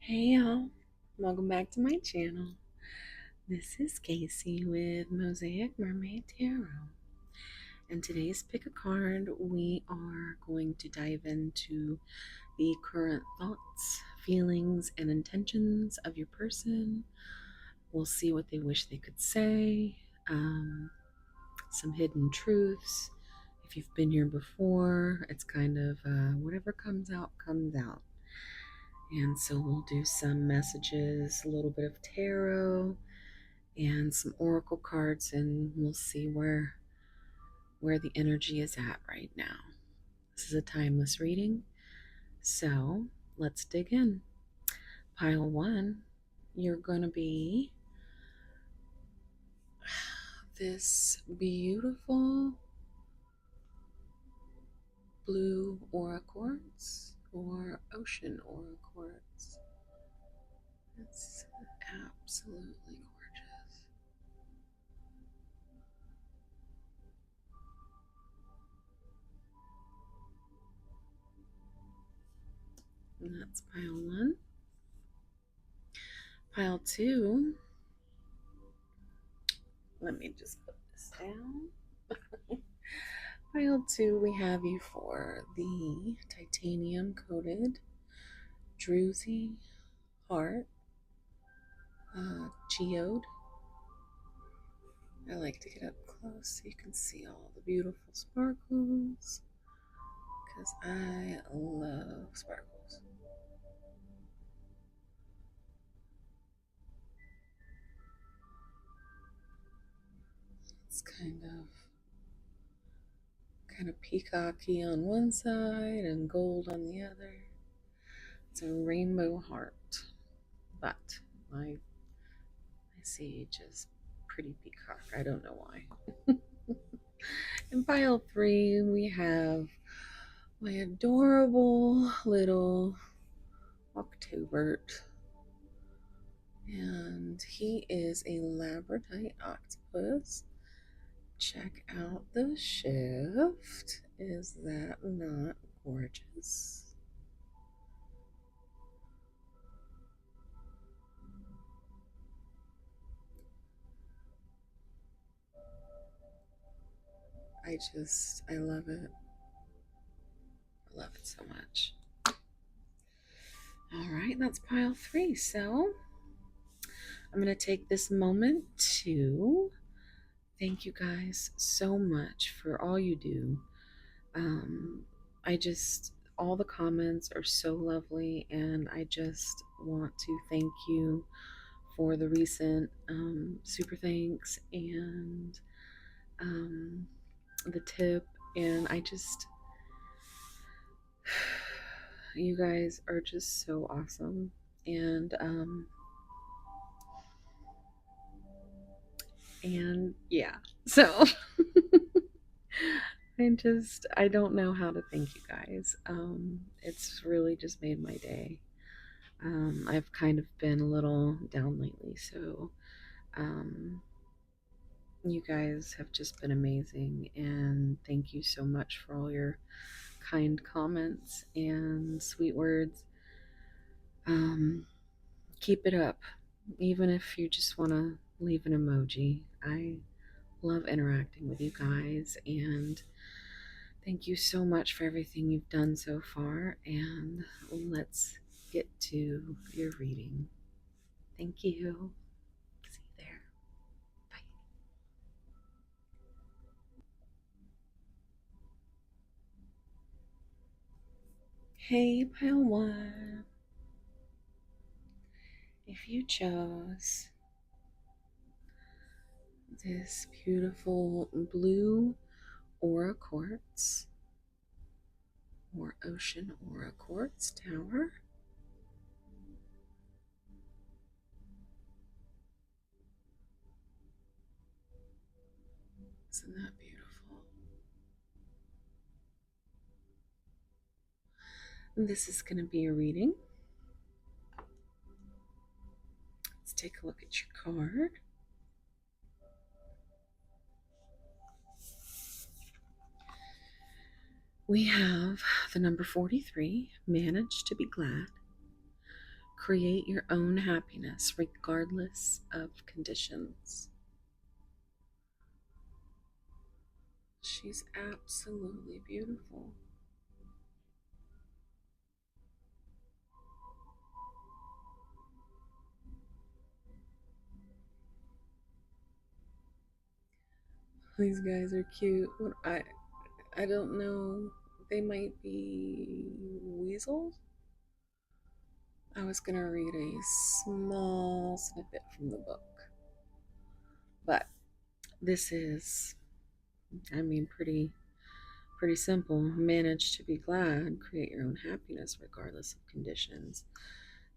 Hey y'all, welcome back to my channel. This is Casey with Mosaic Mermaid Tarot. And today's pick a card, we are going to dive into the current thoughts, feelings, and intentions of your person. We'll see what they wish they could say, some hidden truths. If you've been here before, it's kind of whatever comes out, comes out. And so we'll do some messages, a little bit of tarot, and some oracle cards, and we'll see where the energy is at right now. This is a timeless reading, so let's dig in. Pile one, you're going to be this beautiful blue aura quartz or ocean aura quartz. It's absolutely gorgeous. And that's pile one. Pile two, let me just put this down. Pile two, we have you for the titanium coated druzy heart geode. I like to get up close so you can see all the beautiful sparkles because I love sparkles. It's kind of peacocky on one side and gold on the other. It's a rainbow heart, but I see just pretty peacock. I don't know why. In pile three, we have my adorable little Octobert. And he is a labradorite octopus. Check out the shift. Is that not gorgeous? I love it. I love it so much. All right, that's pile three. So I'm going to take this moment to thank you guys so much for all you do. All the comments are so lovely, and I just want to thank you for the recent super thanks and the tip. And you guys are just so awesome. And yeah, so I don't know how to thank you guys. It's really just made my day. I've kind of been a little down lately, so you guys have just been amazing, and thank you so much for all your kind comments and sweet words. Keep it up, even if you just want to leave an emoji. I love interacting with you guys, and thank you so much for everything you've done so far. And let's get to your reading. Thank you. See you there. Bye. Hey, pile one. If you chose this beautiful blue aura quartz or ocean aura quartz tower, isn't that beautiful? This is going to be a reading. Let's take a look at your card. We have the number 43, manage to be glad, Create your own happiness regardless of conditions. She's absolutely beautiful. These guys are cute. I don't know. They might be weasels. I was gonna read a small snippet from the book, but this is, I mean, pretty simple. Manage to be glad. Create your own happiness regardless of conditions.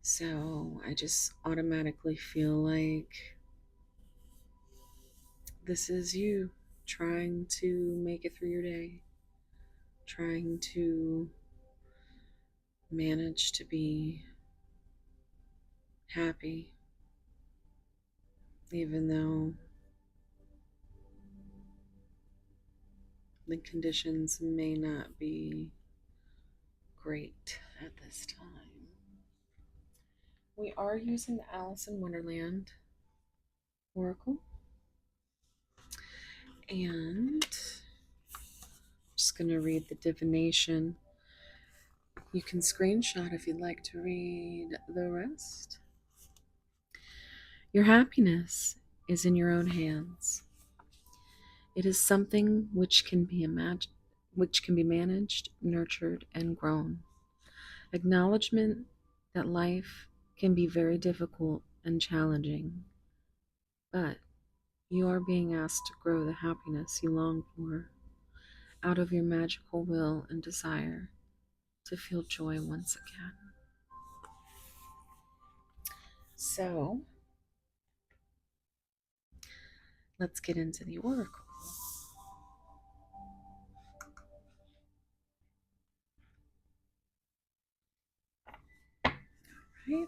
So I just automatically feel like this is you trying to make it through your day, trying to manage to be happy, even though the conditions may not be great at this time. We are using the Alice in Wonderland Oracle, and I'm just going to read the divination. You can screenshot if you'd like to read the rest. Your happiness is in your own hands. It is something which can be managed, nurtured, and grown. Acknowledgement that life can be very difficult and challenging, but you are being asked to grow the happiness you long for out of your magical will and desire to feel joy once again. So, let's get into the oracle. Right?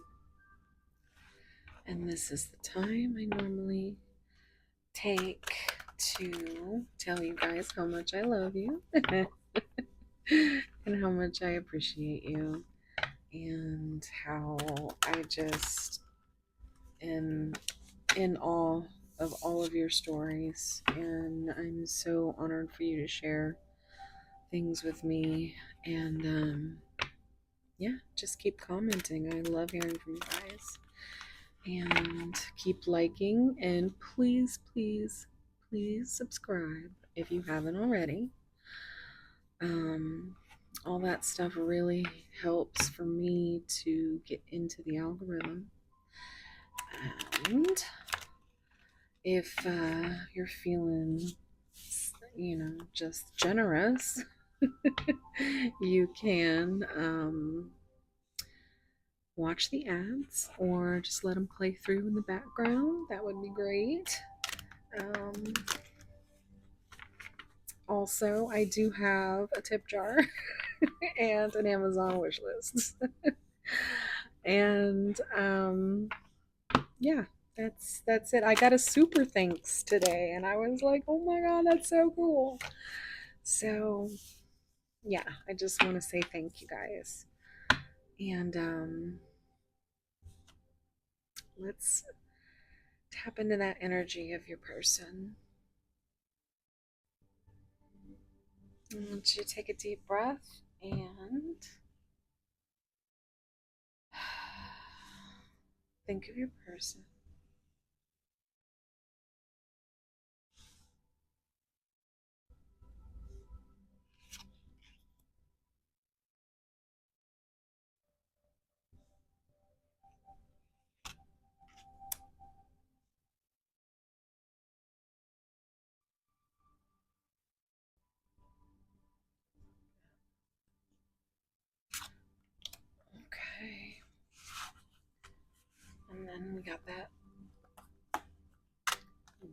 And this is the time I normally take to tell you guys how much I love you and how much I appreciate you and how I just am in awe of all of your stories. And I'm so honored for you to share things with me. And yeah, just keep commenting. I love hearing from you guys. And keep liking, and please, please, please subscribe if you haven't already. All that stuff really helps for me to get into the algorithm. And if you're feeling, just generous, you can watch the ads or just let them play through in the background. That would be great. Um, Also, I do have a tip jar and an Amazon wish list. And yeah, that's it. I got a super thanks today, and I was like, oh my god, that's so cool. So yeah, I just want to say thank you guys. And let's tap into that energy of your person. I want you to take a deep breath and think of your person. Okay. And then we got that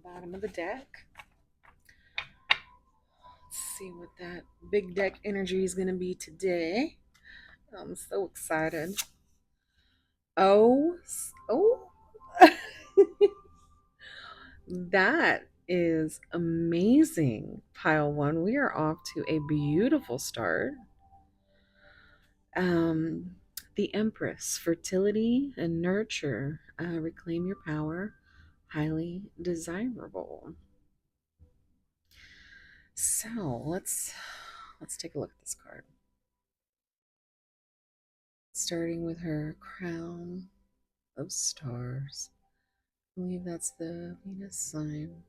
bottom of the deck. Let's see what that big deck energy is going to be today. I'm so excited. Oh, oh. That is amazing, pile one. We are off to a beautiful start. Um, The Empress, fertility and nurture, reclaim your power, highly desirable. So let's take a look at this card. Starting with her crown of stars. I believe that's the Venus sign.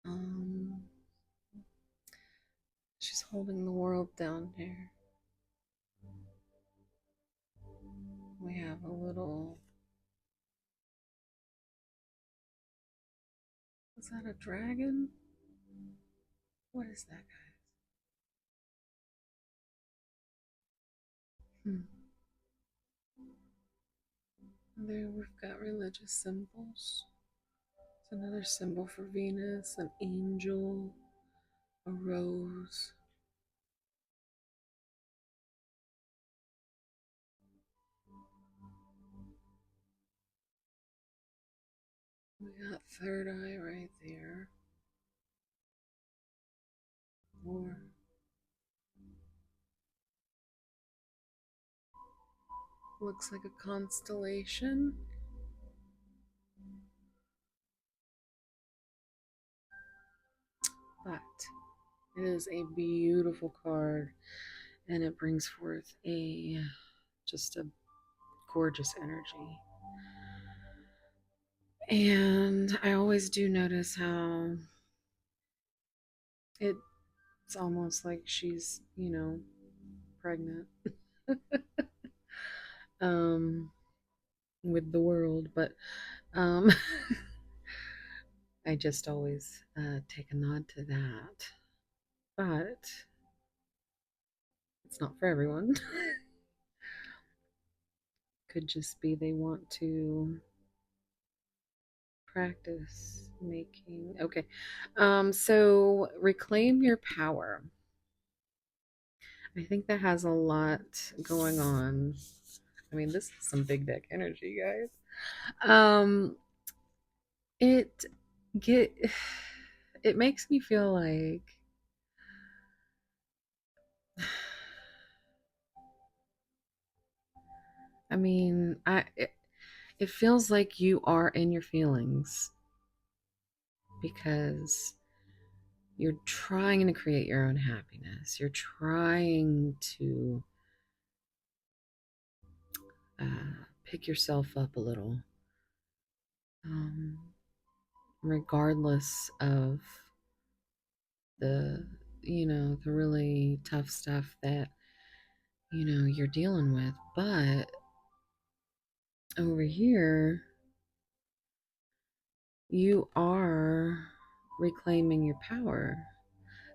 Um, she's holding the world down there. We have a little. Is that a dragon? What is that, guys? There we've got religious symbols. It's another symbol for Venus, an angel, a rose. We got third eye right there. Or looks like a constellation. But it is a beautiful card and it brings forth a just a gorgeous energy. And I always do notice how it's almost like she's, pregnant um with the world, but um I just always take a nod to that. But it's not for everyone. Could just be they want to practice making. Okay. So reclaim your power. I think that has a lot going on. I mean, this is some big deck energy, guys. It get it makes me feel like I mean, it feels like you are in your feelings because you're trying to create your own happiness. You're trying to pick yourself up a little, um, regardless of the the really tough stuff that you're dealing with. But over here, you are reclaiming your power.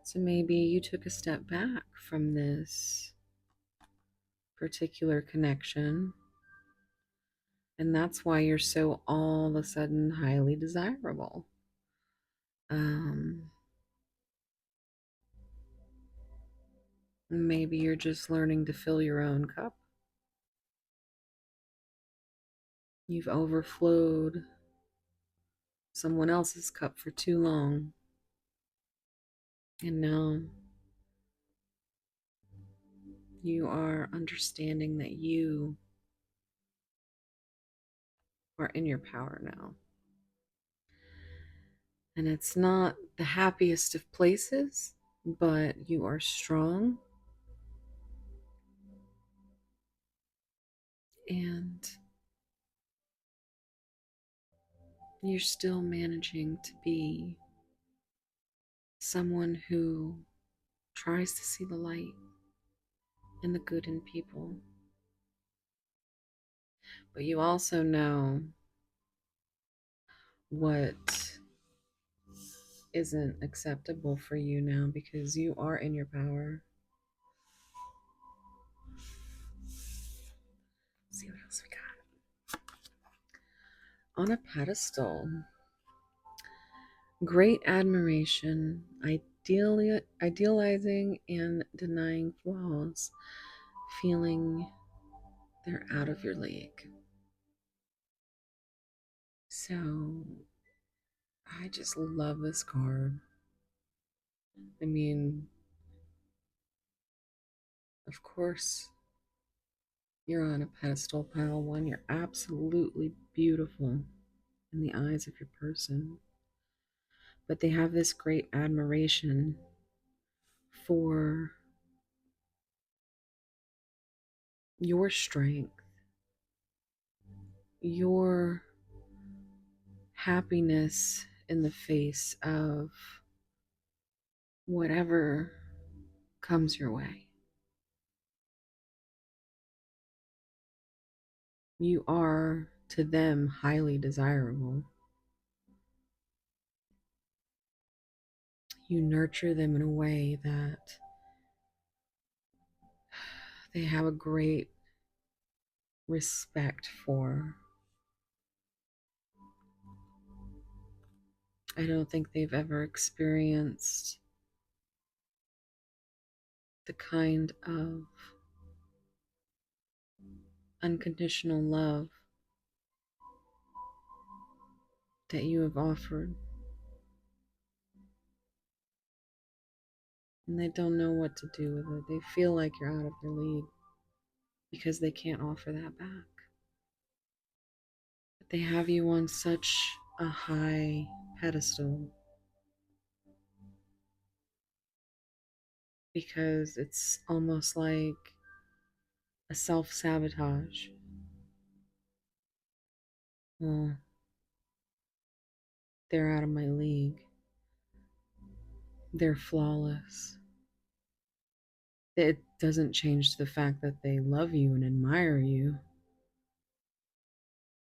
So maybe you took a step back from this particular connection, and that's why you're so all of a sudden highly desirable. Um, Maybe you're just learning to fill your own cup. You've overflowed someone else's cup for too long, and now you are understanding that you are in your power now. And it's not the happiest of places, but you are strong and you're still managing to be someone who tries to see the light and the good in people. But you also know what isn't acceptable for you now because you are in your power. Let's see what else we got. On a pedestal, great admiration, idealizing and denying flaws, feeling they're out of your league. So I just love this card. I mean, of course, You're on a pedestal, pile one. You're absolutely beautiful in the eyes of your person. But they have this great admiration for your strength, your happiness in the face of whatever comes your way. You are to them highly desirable. You nurture them in a way that they have a great respect for. I don't think they've ever experienced the kind of unconditional love that you have offered. And they don't know what to do with it. They feel like you're out of their league because they can't offer that back. But they have you on such a high pedestal because it's almost like a self sabotage. Well, they're out of my league. They're flawless. It doesn't change the fact that they love you and admire you,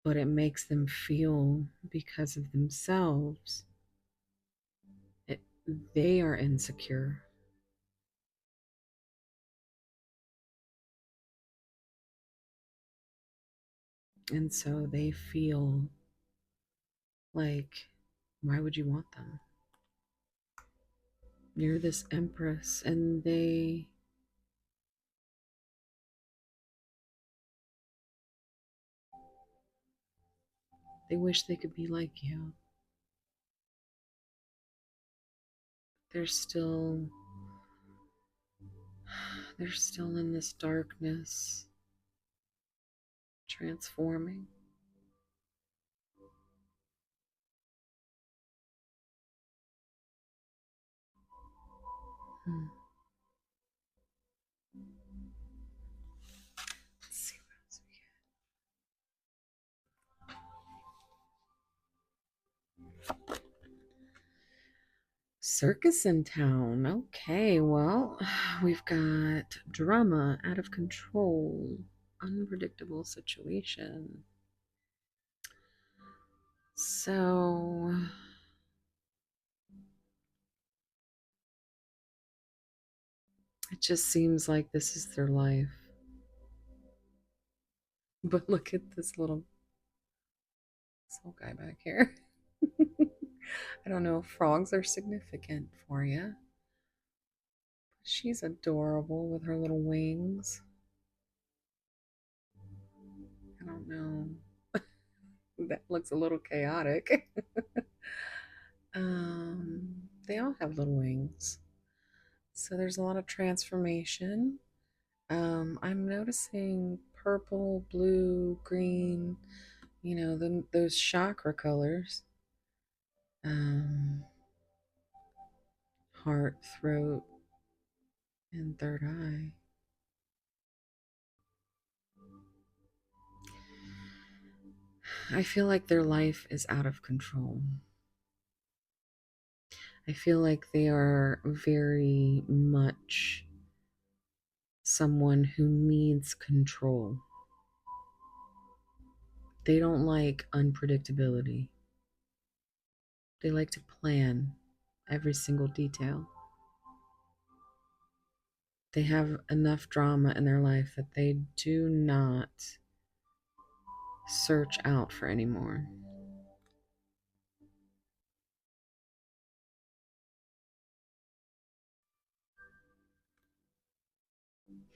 but it makes them feel because of themselves, it, they are insecure. And so they feel like, why would you want them? You're this empress, and they wish they could be like you. They're still they're still in this darkness, transforming. Hmm. Let's see what else we got. Circus in town. Okay, well, we've got drama, out of control, unpredictable situation. So, it just seems like this is their life. But look at this little guy back here. I don't know if frogs are significant for you. She's adorable with her little wings. I don't know. That looks a little chaotic. They all have little wings. So there's a lot of transformation. I'm noticing purple, blue, green, those chakra colors. Um, Heart, throat, and third eye. I feel like their life is out of control. I feel like they are very much someone who needs control. They don't like unpredictability. They like to plan every single detail. They have enough drama in their life that they do not search out for anymore.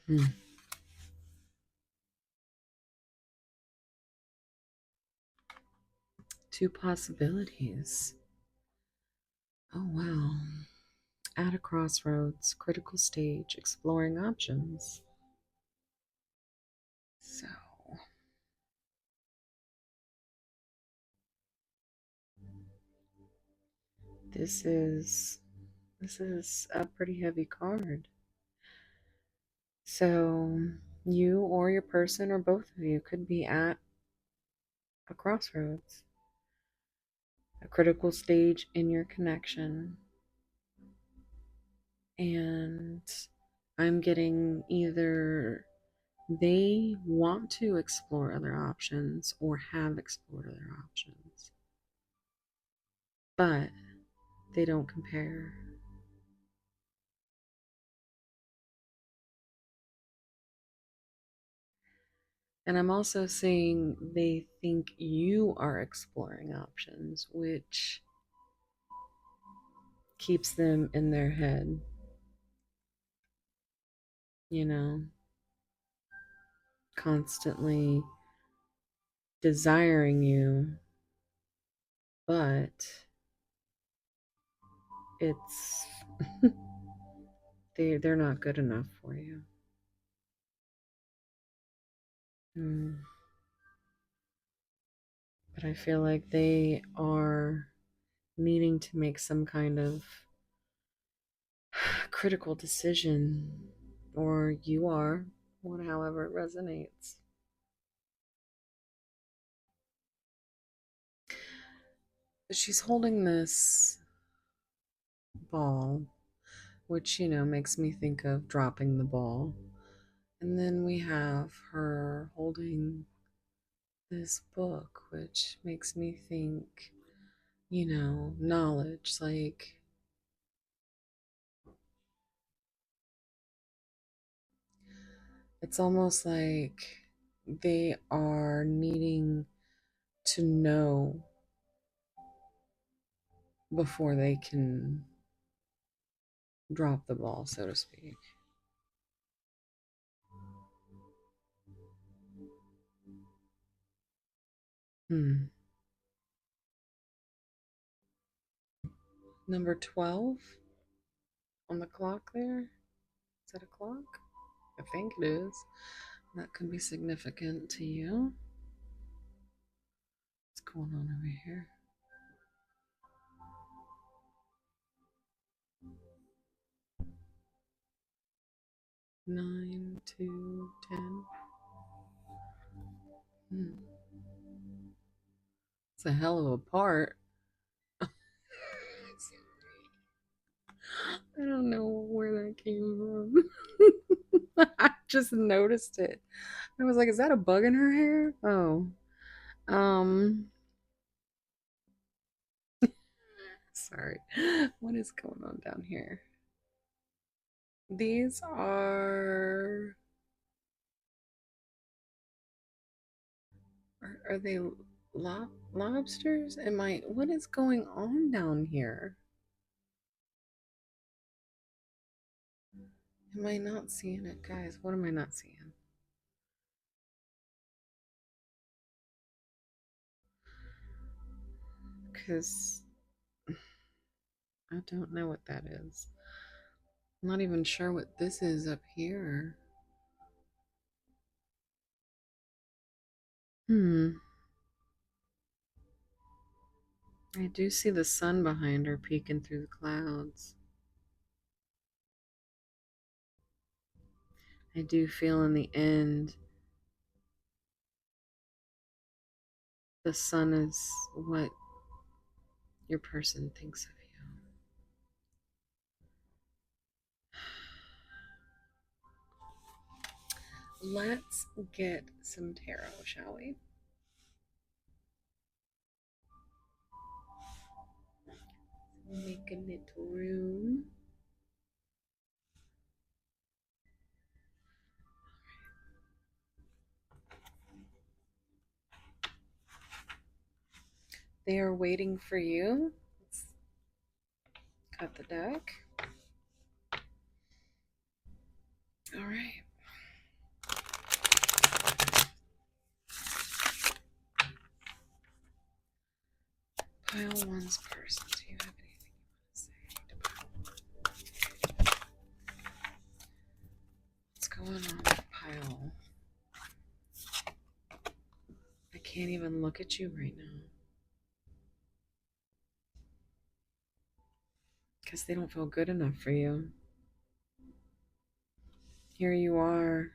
Hmm. Two possibilities. Oh, wow. At a crossroads, critical stage, exploring options. this is a pretty heavy card. So you or your person or both of you could be at a crossroads, a critical stage in your connection. And I'm getting either they want to explore other options or have explored other options, but they don't compare. And I'm also seeing they think you are exploring options, which keeps them in their head, you know, constantly desiring you, but it's they're not good enough for you. Mm. But I feel like they are needing to make some kind of critical decision, or you are, however it resonates. But she's holding this ball, which, makes me think of dropping the ball. And then we have her holding this book, which makes me think, knowledge. Like, it's almost like they are needing to know before they can drop the ball, so to speak. Hmm. Number 12 on the clock there. Is that a clock? I think it is. That could be significant to you. What's going on over here? 9 to 10. Hmm. It's a hell of a part. I don't know where that came from. I just noticed it. I was like, is that a bug in her hair? Oh. Um, sorry. What is going on down here? These are they lobsters? What is going on down here? Am I not seeing it, guys? What am I not seeing? Because I don't know what that is. I'm not even sure what this is up here. Hmm. I do see the sun behind her peeking through the clouds. I do feel in the end the sun is what your person thinks of you. Let's get some tarot, shall we? Make a little room. They are waiting for you. Let's cut the deck. All right. Pile one's person. Do you have anything you want to say to pile one? What's going on with pile? I can't even look at you right now. guess they don't feel good enough for you. Here you are,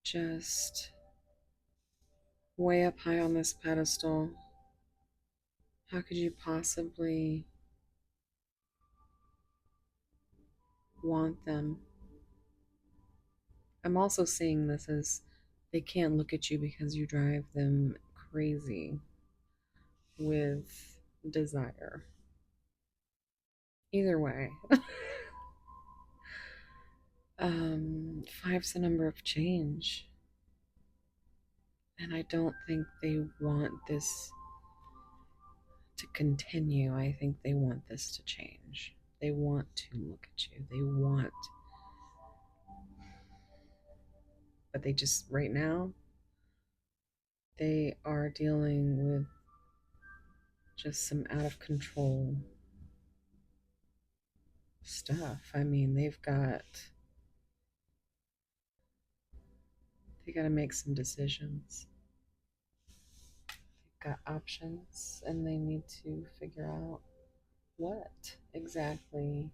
just way up high on this pedestal. How could you possibly want them? I'm also seeing this as they can't look at you because you drive them crazy with desire. Either way. Five's the number of change. And I don't think they want this to continue. I think they want this to change. They want to look at you. They want, but they just, right now, they are dealing with just some out of control stuff. I mean, they got to make some decisions. They've got options and they need to figure out what exactly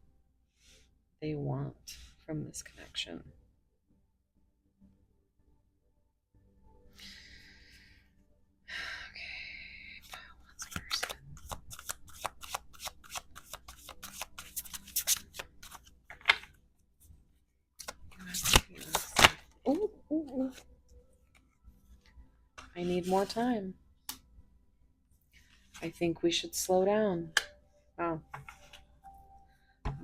they want from this connection. Okay, balance person. Ooh, ooh, ooh. I need more time. I think we should slow down. Oh.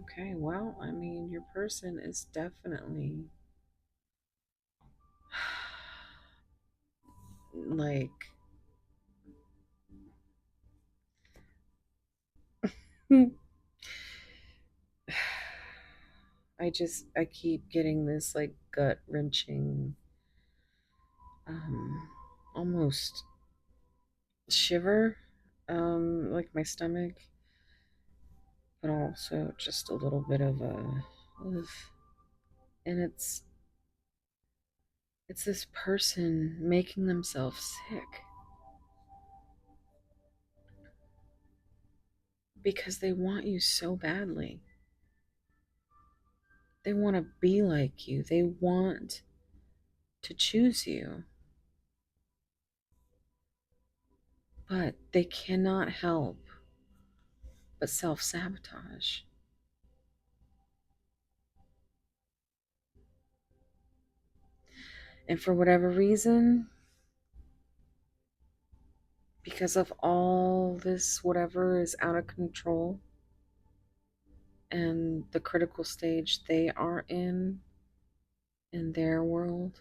Okay, well, I mean, your person is definitely like I keep getting this like gut wrenching almost shiver like my stomach, but also just a little bit of a ugh. And it's this person making themselves sick because they want you so badly. They want to be like you. They want to choose you. But they cannot help but self-sabotage. And for whatever reason, because of all this whatever is out of control and the critical stage they are in their world,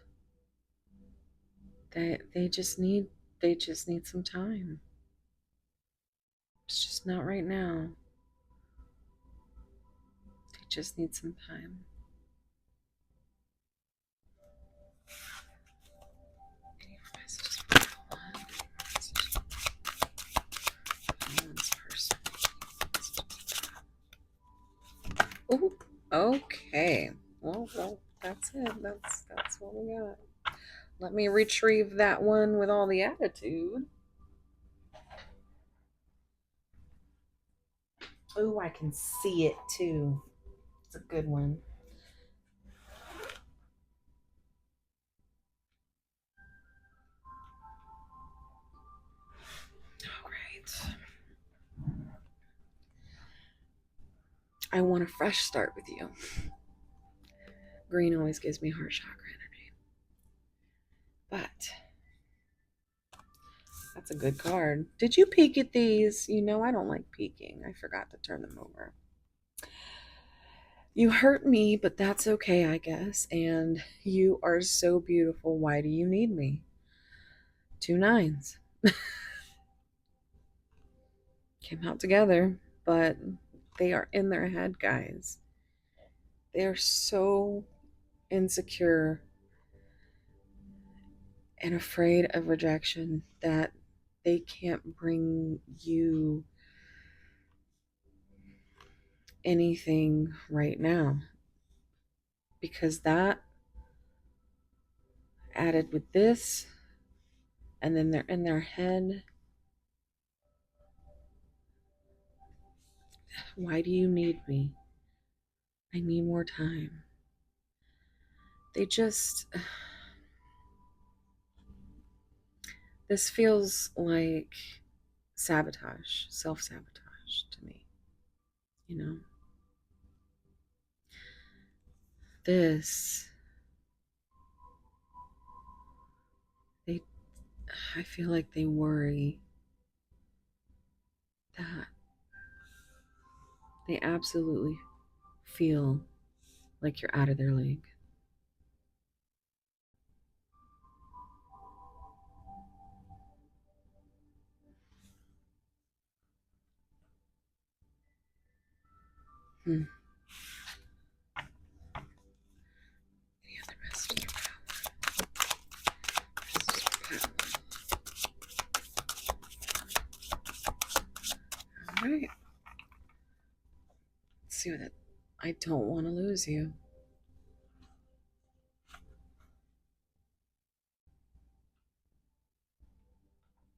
they just need some time. It's just not right now. They just need some time. Oh, okay. Well, that's it. That's what we got. Let me retrieve that one with all the attitude. Oh, I can see it too. It's a good one. All right. I want a fresh start with you. Green always gives me heart chakra energy. But that's a good card. Did you peek at these? You know I don't like peeking. I forgot to turn them over. You hurt me, but that's okay, I guess. And you are so beautiful. Why do you need me? 2 nines. Came out together, but they are in their head, guys. They are so insecure and afraid of rejection that they can't bring you anything right now, because that added with this, and then they're in their head, Why do you need me? I need more time. They just. This feels like sabotage, self sabotage to me. You know? This. They. I feel like they worry that they absolutely feel like you're out of their league. Hmm. Yeah, the rest of your power. All right. Let's see what it. I don't want to lose you.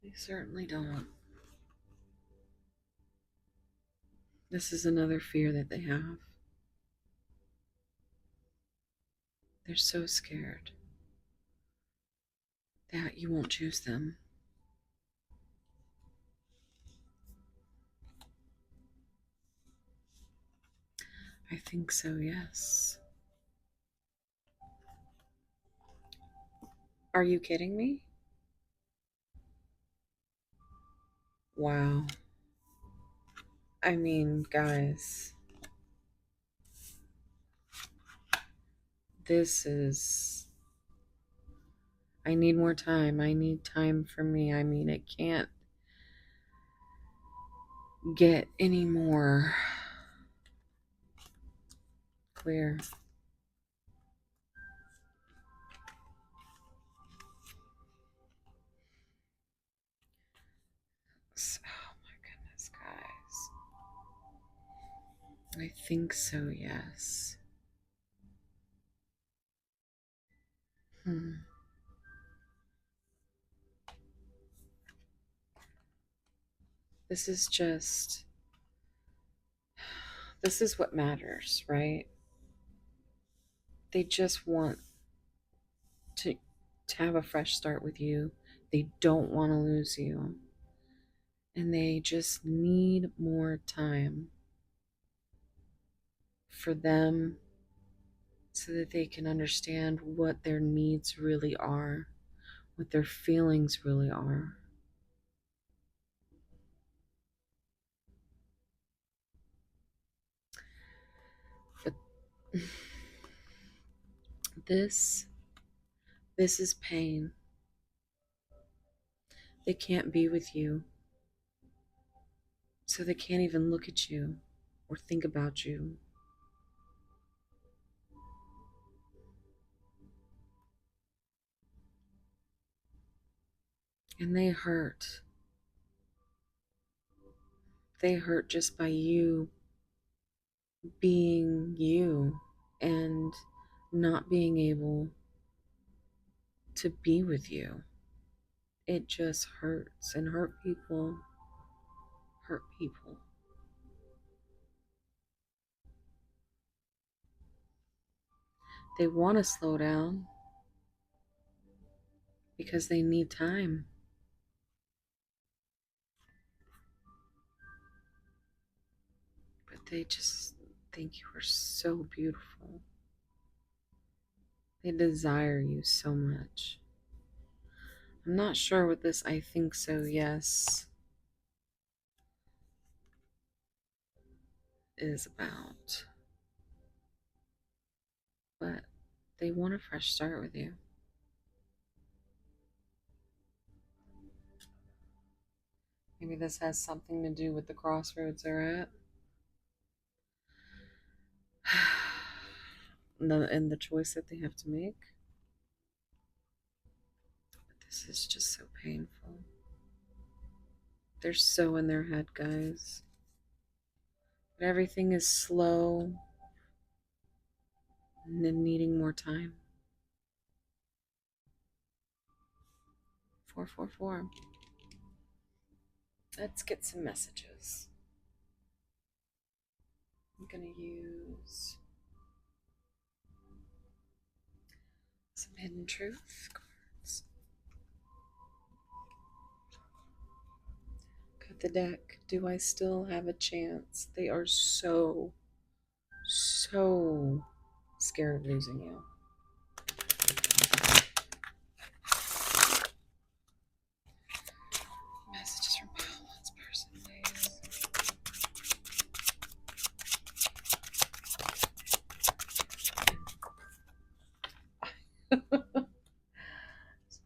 I certainly don't. This is another fear that they have. They're so scared that you won't choose them. I think so, yes. Are you kidding me? Wow. I mean, guys, this is. I need more time. I need time for me. I mean, it can't get any more clear. Oh my goodness, guys. I think so, yes. Hmm. This is just. This is what matters, right? They just want to have a fresh start with you. They don't want to lose you. And they just need more time for them so that they can understand what their needs really are, what their feelings really are. But this this is pain. They can't be with you, so they can't even look at you or think about you. And they hurt. They hurt just by you being you and not being able to be with you. It just hurts, and hurt people hurt people. They want to slow down because they need time, but they just think you are so beautiful. They desire you so much. I'm not sure what this I think so, yes, is about, but they want a fresh start with you. Maybe this has something to do with the crossroads they're at. And the choice that they have to make. But this is just so painful. They're so in their head, guys. But everything is slow and then needing more time. 444. Let's get some messages. I'm going to use some Hidden Truth cards. Cut the deck. Do I still have a chance? They are so scared of losing you. Messages from Paolo's person, please.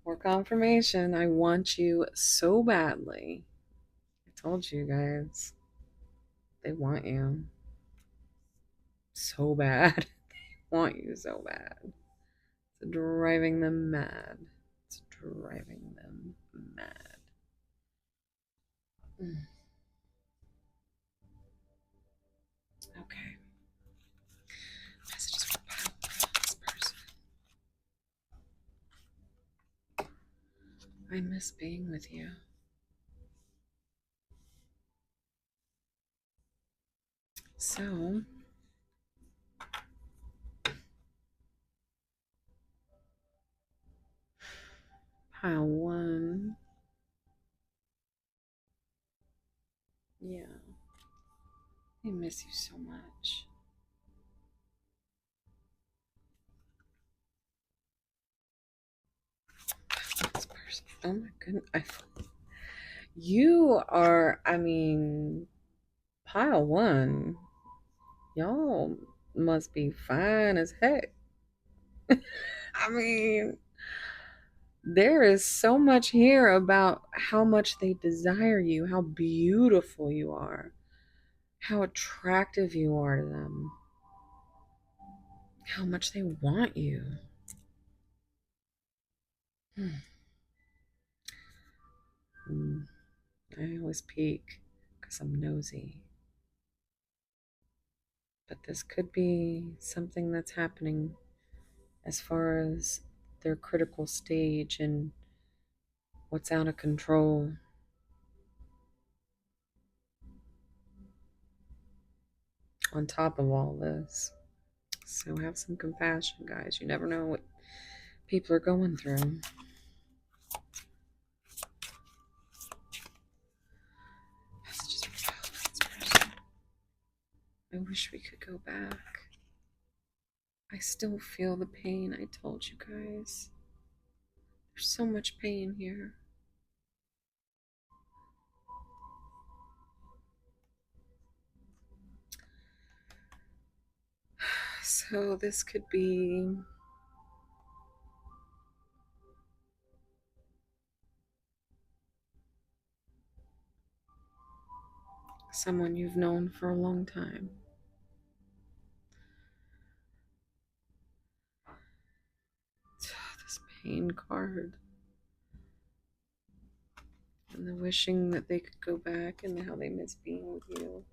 More confirmation. I want you so badly. I told you guys. They want you so bad. They want you so bad. It's driving them mad. It's driving them mad. Okay. Messages from this person. I miss being with you. So, pile one. Yeah. I miss you so much. This person. Oh my goodness. You are, I mean, pile one. Y'all must be fine as heck. I mean, there is so much here about how much they desire you, how beautiful you are, how attractive you are to them, how much they want you. I always peek because I'm nosy. But this could be something that's happening as far as their critical stage and what's out of control. On top of all this. So have some compassion, guys. You never know what people are going through. Messages from this person. I wish we could go back. I still feel the pain. I told you guys. There's so much pain here. So this could be someone you've known for a long time. This pain card. And the wishing that they could go back and how they miss being with you.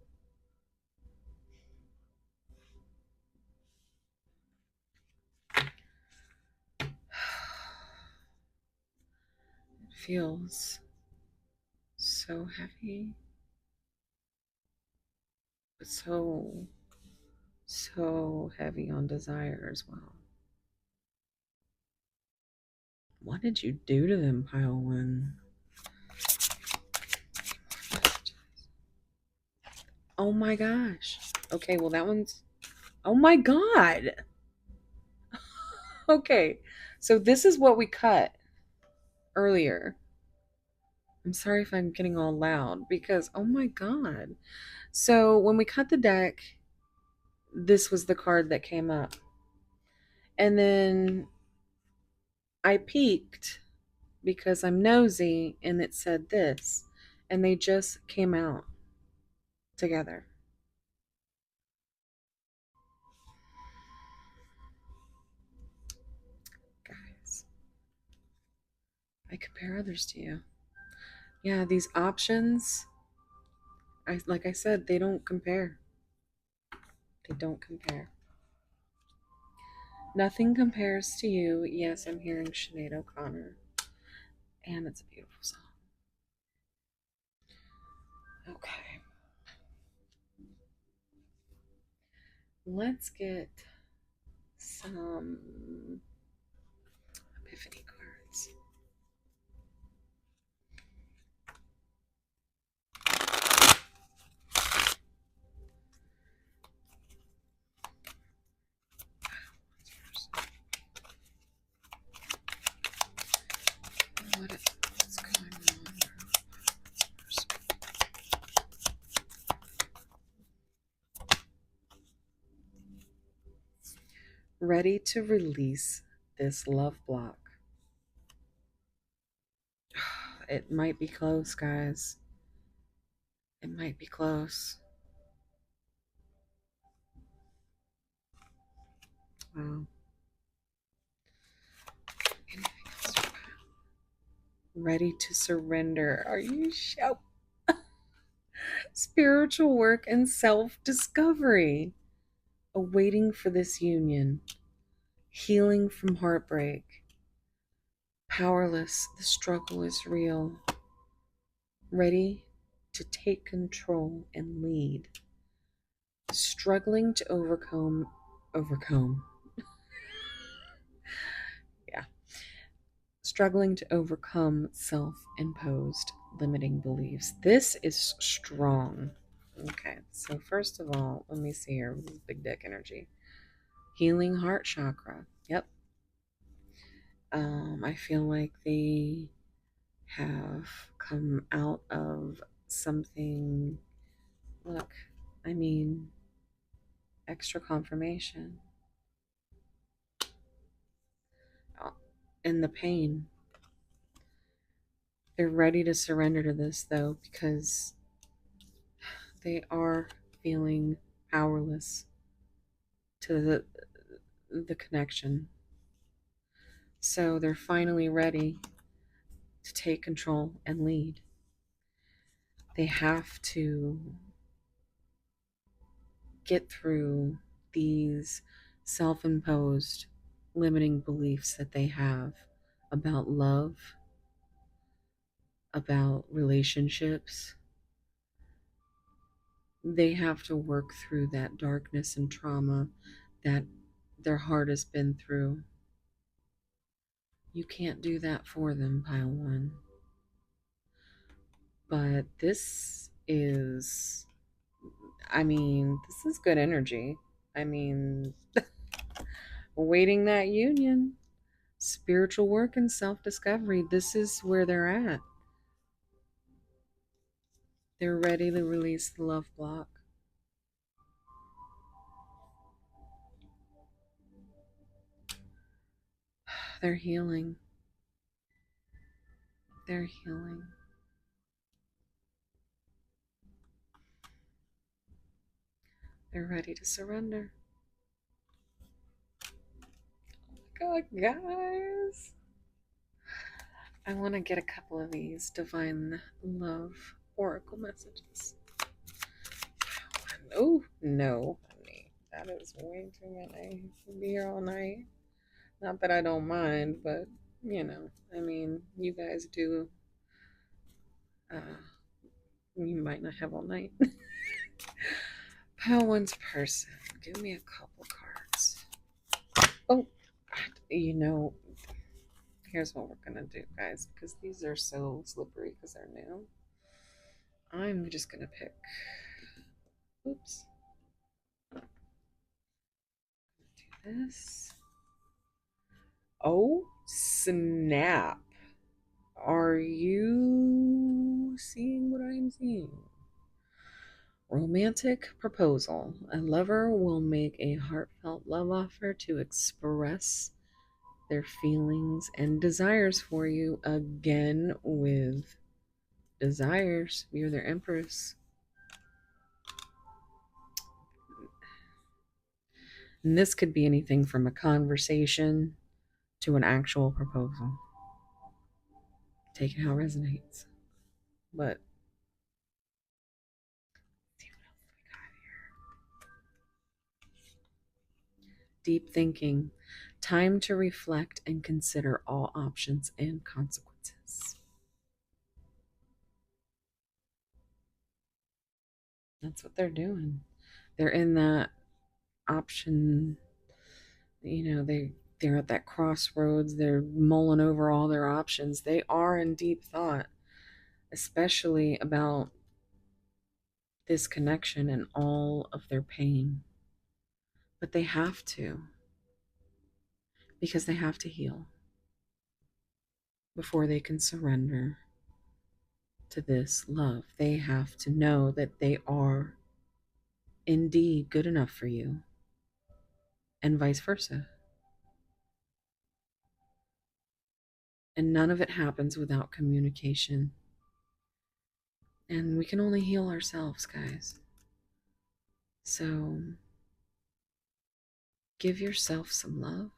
It feels so heavy, but so heavy on desire as well. What did you do to them, pile one? Oh my gosh. Okay, well that one's, oh my god. Okay, so this is what we cut earlier. I'm sorry if I'm getting all loud because, oh my god. So when we cut the deck, this was the card that came up. And then I peeked because I'm nosy and it said this. And they just came out together. Guys, I compare others to you. Yeah, these options, like I said, they don't compare. They don't compare. Nothing compares to you. Yes, I'm hearing Sinead O'Connor. And it's a beautiful song. Okay. let's get some epiphany cards. What's going on? Ready to release this love block. It might be close, guys. It might be close. Wow. Anything else? Ready to surrender. Are you sure? Spiritual work and self discovery. Awaiting for this union. Healing from heartbreak. Powerless. The struggle is real. Ready to take control and lead. Struggling to overcome. Yeah. Struggling to overcome self imposed limiting beliefs. This is strong. Okay, so first of all, let me see here. This is big dick energy. Healing heart chakra. Yep. I feel like they have come out of something. Look, I mean, extra confirmation. In the pain. They're ready to surrender to this, though, because they are feeling powerless to the connection. So they're finally ready to take control and lead. They have to get through these self-imposed limiting beliefs that they have about love, about relationships. They have to work through that darkness and trauma that their heart has been through. You can't do that for them, pile one. But this is, this is good energy. I mean, awaiting that union, spiritual work and self discovery. This is where they're at. They're ready to release the love block. They're healing. They're healing. They're ready to surrender. Oh my God, guys. I want to get a couple of these divine love oracle messages. Oh, no, honey. That is way too many. We'll be here all night. Not that I don't mind, but, you guys do. You might not have all night. Pile one's person. Give me a couple cards. Oh, here's what we're going to do, guys, because these are so slippery because they're new. I'm just going to pick. Oops. Do this. Oh, snap. Are you seeing what I'm seeing? Romantic proposal. A lover will make a heartfelt love offer to express their feelings and desires for you, again with desires. You're their empress. And this could be anything from a conversation to an actual proposal. Take it how it resonates. But let's see what else we got here. Deep thinking. Time to reflect and consider all options and consequences. That's what they're doing. They're in that option, they're at that crossroads, they're mulling over all their options. They are in deep thought, especially about this connection and all of their pain. But they have to, because they have to heal before they can surrender to this love. They have to know that they are indeed good enough for you, and vice versa. And none of it happens without communication. And we can only heal ourselves, guys. So give yourself some love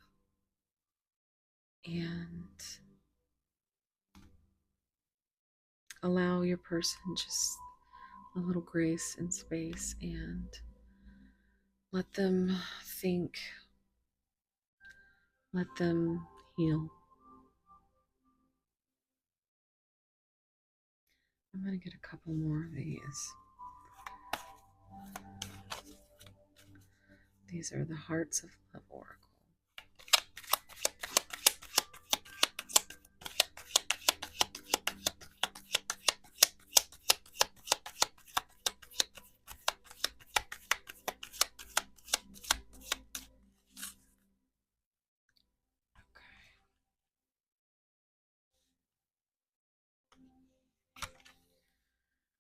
and allow your person just a little grace and space, and let them think, let them heal. I'm going to get a couple more of these. These are the Hearts of Love Oracle.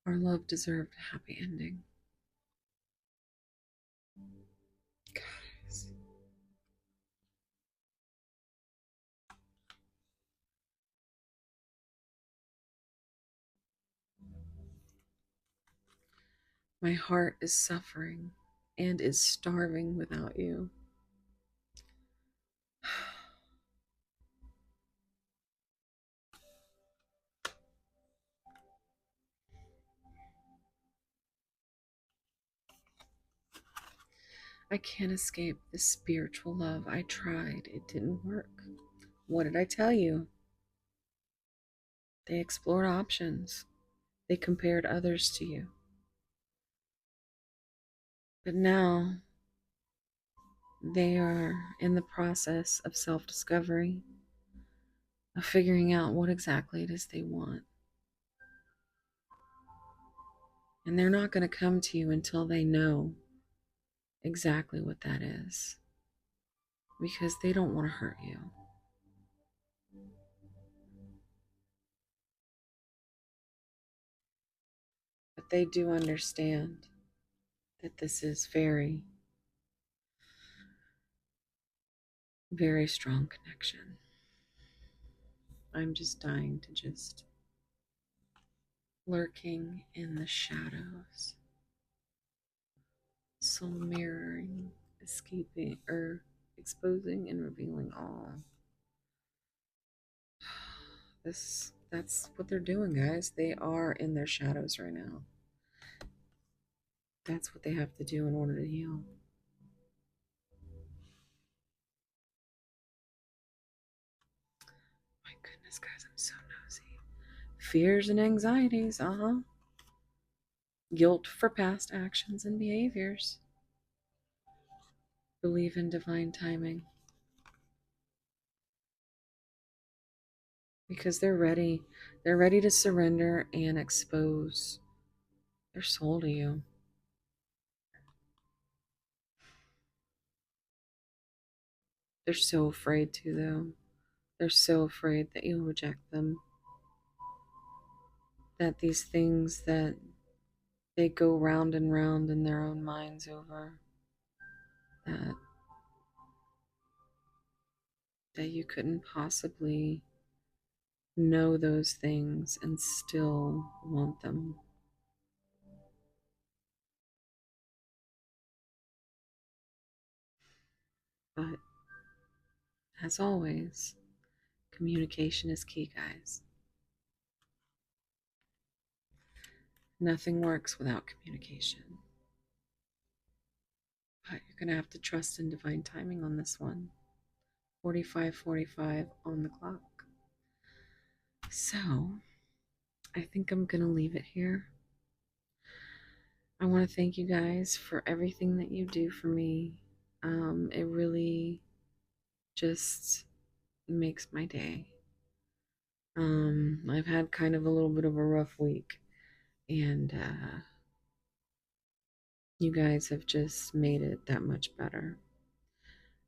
Our love deserved a happy ending. Guys. My heart is suffering and is starving without you. I can't escape this spiritual love. I tried. It didn't work. What did I tell you? They explored options. They compared others to you. But now they are in the process of self-discovery, of figuring out what exactly it is they want. And they're not going to come to you until they know exactly what that is, because they don't want to hurt you. But they do understand that this is very, very strong connection. I'm just dying to just lurking in the shadows, soul mirroring, escaping, or exposing and revealing all. That's what they're doing, guys. They are in their shadows right now. That's what they have to do in order to heal. My goodness, guys, I'm so nosy. Fears and anxieties, guilt for past actions and behaviors. Believe in divine timing. Because they're ready. They're ready to surrender and expose their soul to you. They're so afraid to, though. They're so afraid that you'll reject them. That these things that they go round and round in their own minds over, that you couldn't possibly know those things and still want them. But as always, communication is key, guys. Nothing works without communication. But you're going to have to trust in divine timing on this one. 45:45 on the clock. So, I think I'm going to leave it here. I want to thank you guys for everything that you do for me. It really just makes my day. I've had kind of a little bit of a rough week, and you guys have just made it that much better.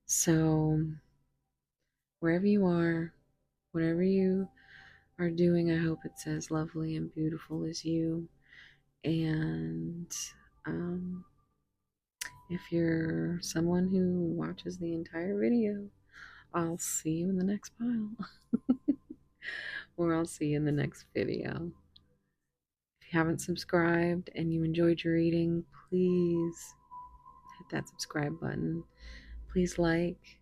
So, wherever you are, whatever you are doing, I hope it's as lovely and beautiful as you. And um, if you're someone who watches the entire video, I'll see you in the next pile, or I'll see you in the next video. If you haven't subscribed and you enjoyed your reading, please hit that subscribe button. Please like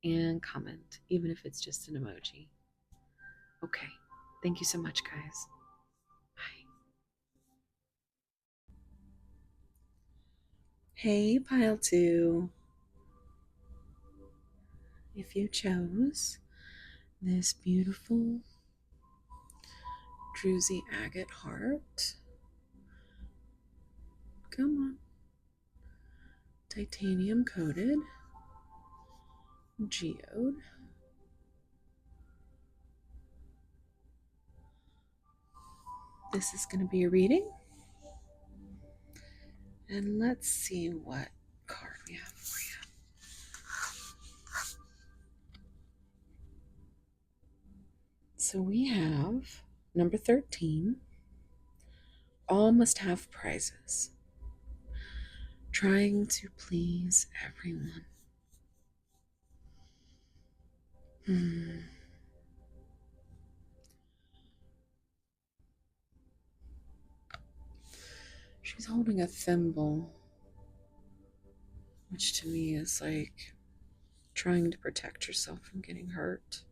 and comment, even if it's just an emoji. Okay. Thank you so much, guys. Bye. Hey, pile two. If you chose this beautiful druzy agate heart, come on, titanium coated geode, this is going to be a reading. And let's see what card we have for you. So we have number 13. All must have prizes. Trying to please everyone. She's holding a thimble, which to me is like trying to protect yourself from getting hurt.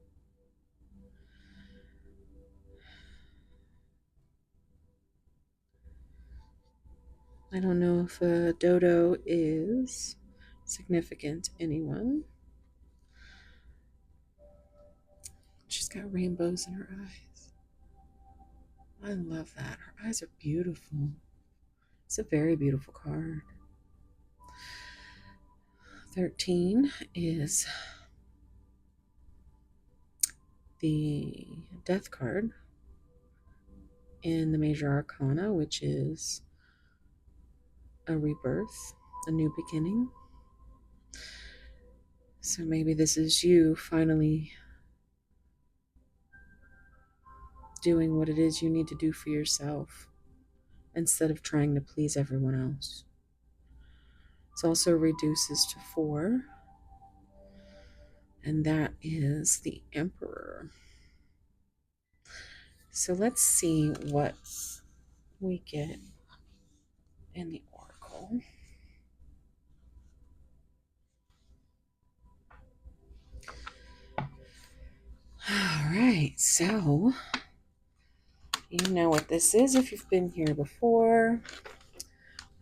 I don't know if a dodo is significant to anyone. She's got rainbows in her eyes. I love that. Her eyes are beautiful. It's a very beautiful card. 13 is the death card in the major arcana, which is a rebirth, a new beginning. So maybe this is you finally doing what it is you need to do for yourself instead of trying to please everyone else. It also reduces to 4, and that is the Emperor. So let's see what we get in the Oracle. All right, so you know what this is if you've been here before.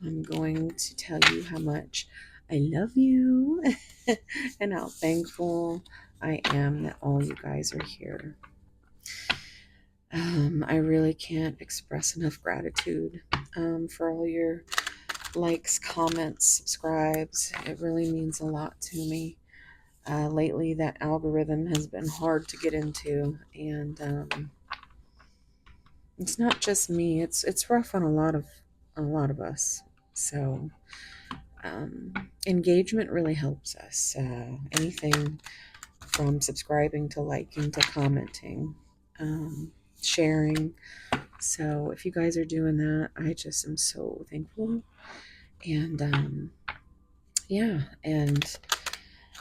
I'm going to tell you how much I love you and how thankful I am that all you guys are here. I really can't express enough gratitude for all your likes, comments, subscribes. It really means a lot to me. Lately, that algorithm has been hard to get into, and it's not just me. It's rough on a lot of us. So engagement really helps us. Anything from subscribing to liking to commenting, sharing. So if you guys are doing that, I just am so thankful. And yeah, and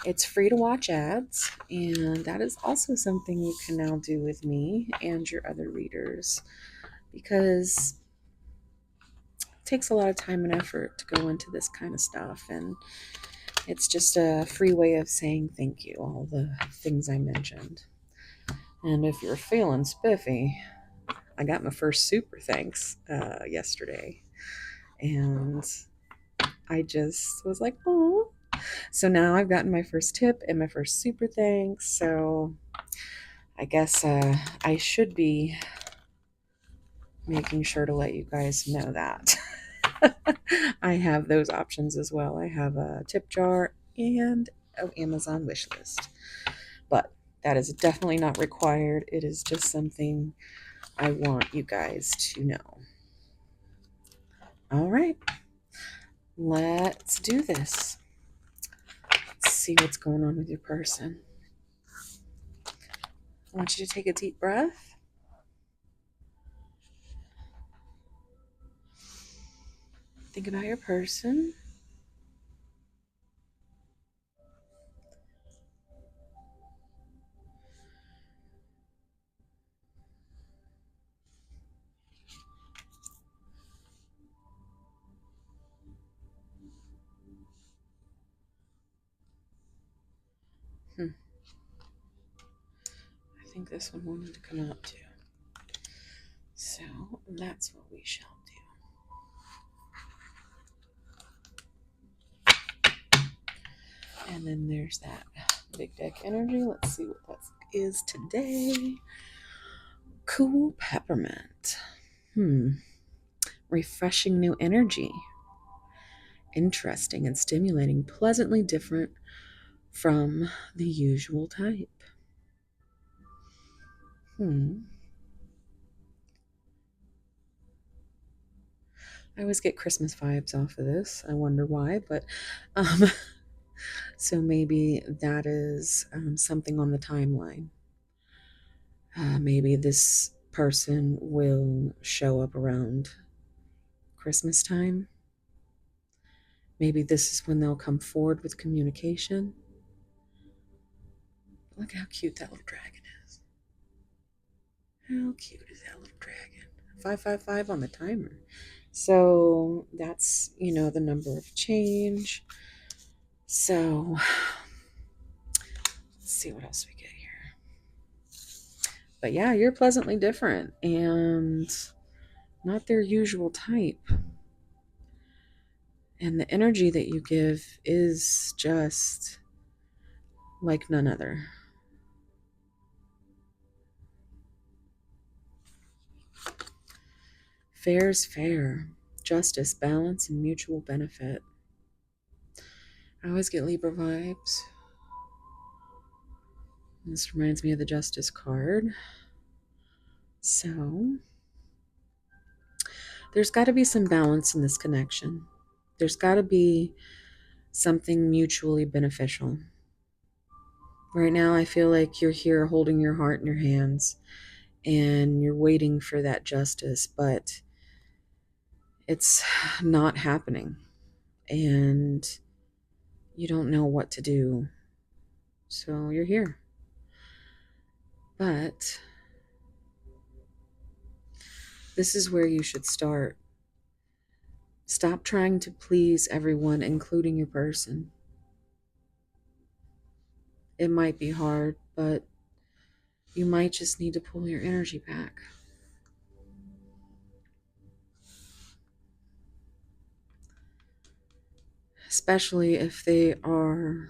it's free to watch ads, and that is also something you can now do with me and your other readers, because it takes a lot of time and effort to go into this kind of stuff, and it's just a free way of saying thank you, all the things I mentioned. And if you're feeling spiffy, I got my first super thanks yesterday, and I just was like, oh. So now I've gotten my first tip and my first super thanks. So I guess I should be making sure to let you guys know that. I have those options as well. I have a tip jar and Amazon wish list. But that is definitely not required. It is just something I want you guys to know. All right, let's do this. Let's see what's going on with your person. I want you to take a deep breath. Think about your person. I think this one wanted to come out too. So that's what we shall do. And then there's that big deck energy. Let's see what that is today. Cool peppermint. Refreshing new energy. Interesting and stimulating, pleasantly different from the usual type. I always get Christmas vibes off of this. I wonder why, but so maybe that is something on the timeline. Maybe this person will show up around Christmas time. Maybe this is when they'll come forward with communication. Look how cute that little dragon is. How cute is that little dragon? 555 on the timer. So that's, the number of change. So let's see what else we get here. But yeah, you're pleasantly different and not their usual type. And the energy that you give is just like none other. Fair's fair. Justice, balance, and mutual benefit. I always get Libra vibes. This reminds me of the Justice card. So there's got to be some balance in this connection. There's got to be something mutually beneficial. Right now, I feel like you're here holding your heart in your hands and you're waiting for that justice, but it's not happening. And you don't know what to do. So you're here. But this is where you should start. Stop trying to please everyone, including your person. It might be hard, but you might just need to pull your energy back. Especially if they are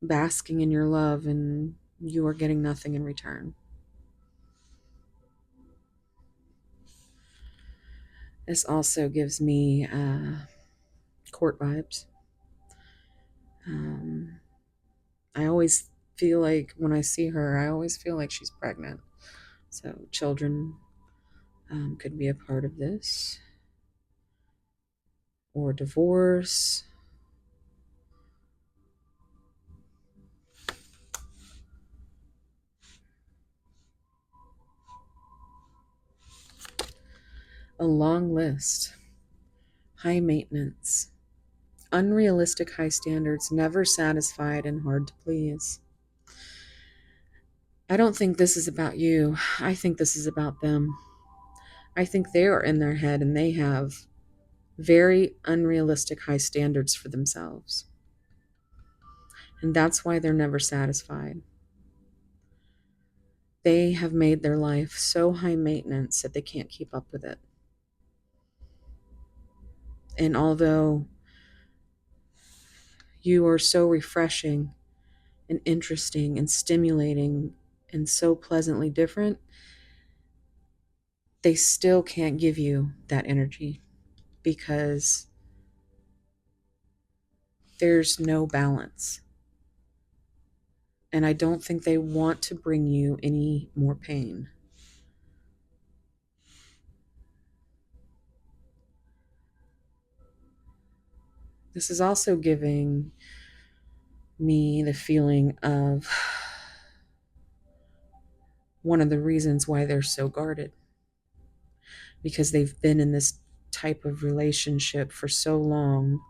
basking in your love and you are getting nothing in return. This also gives me court vibes. I always feel like when I see her, I always feel like she's pregnant. So children could be a part of this. Or divorce. A long list. High maintenance. Unrealistic high standards, never satisfied and hard to please. I don't think this is about you. I think this is about them. I think they are in their head and they have very unrealistic high standards for themselves. And that's why they're never satisfied. They have made their life so high maintenance that they can't keep up with it. And although you are so refreshing and interesting and stimulating and so pleasantly different, they still can't give you that energy because there's no balance. And I don't think they want to bring you any more pain. This is also giving me the feeling of one of the reasons why they're so guarded, because they've been in this type of relationship for so long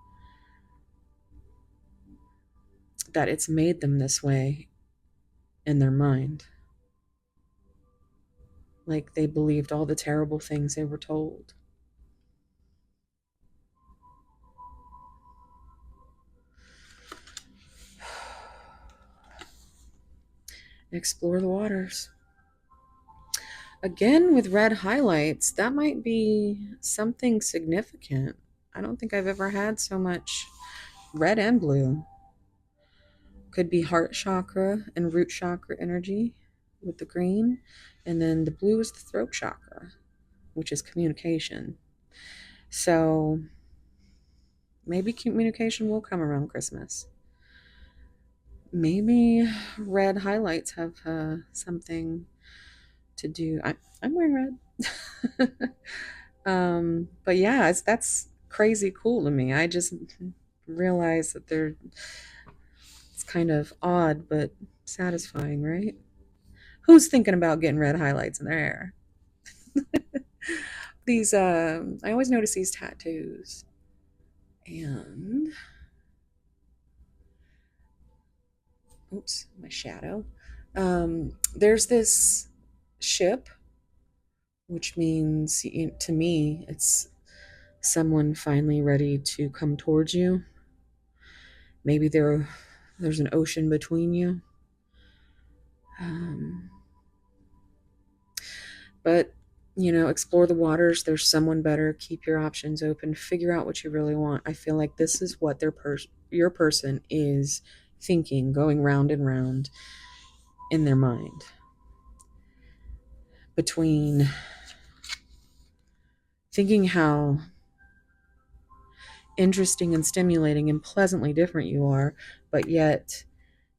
that it's made them this way in their mind. Like they believed all the terrible things they were told. Explore the waters. Again, with red highlights, that might be something significant. I don't think I've ever had so much red and blue. Could be heart chakra and root chakra energy with the green. And then the blue is the throat chakra, which is communication. So maybe communication will come around Christmas. Maybe red highlights have something to do. I'm wearing red. But yeah, that's crazy cool to me. I just realized that it's kind of odd but satisfying, right? Who's thinking about getting red highlights in their hair? These I always notice these tattoos. And oops, my shadow. There's this ship, which means to me it's someone finally ready to come towards you. Maybe there's an ocean between you. But explore the waters. There's someone better. Keep your options open. Figure out what you really want. I feel like this is what your person is thinking, going round and round in their mind. Between thinking how interesting and stimulating and pleasantly different you are, but yet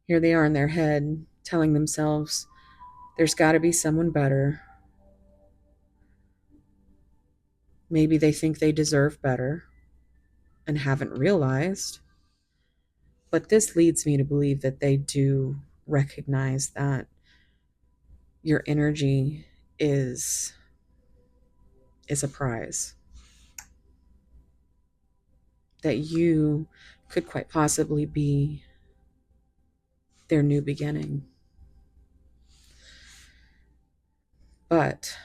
here they are in their head telling themselves there's got to be someone better. Maybe they think they deserve better and haven't realized. But this leads me to believe that they do recognize that your energy is a prize. That you could quite possibly be their new beginning. But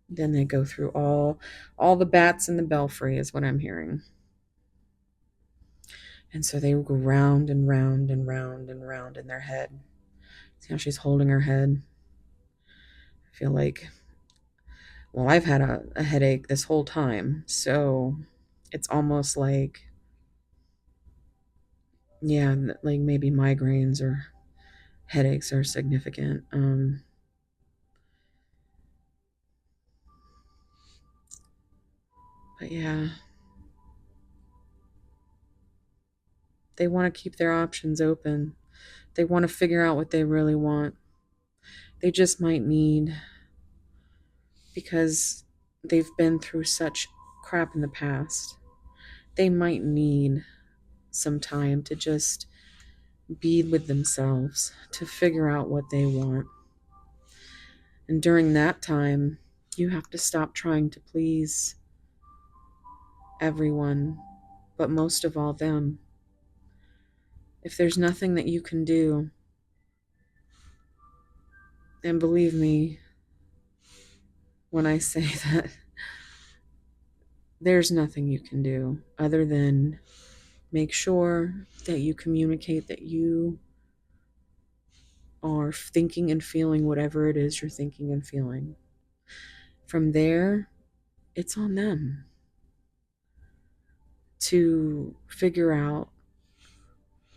then they go through all the bats in the belfry is what I'm hearing. And so they go round and round and round and round in their head. See how she's holding her head? I feel like, well, I've had a headache this whole time. So it's almost like, yeah, like maybe migraines or headaches are significant. But yeah, they want to keep their options open. They want to figure out what they really want. They just might need, because they've been through such crap in the past, they might need some time to just be with themselves, to figure out what they want. And during that time, you have to stop trying to please everyone, but most of all them. If there's nothing that you can do, and believe me when I say that, there's nothing you can do other than make sure that you communicate that you are thinking and feeling whatever it is you're thinking and feeling. From there, it's on them to figure out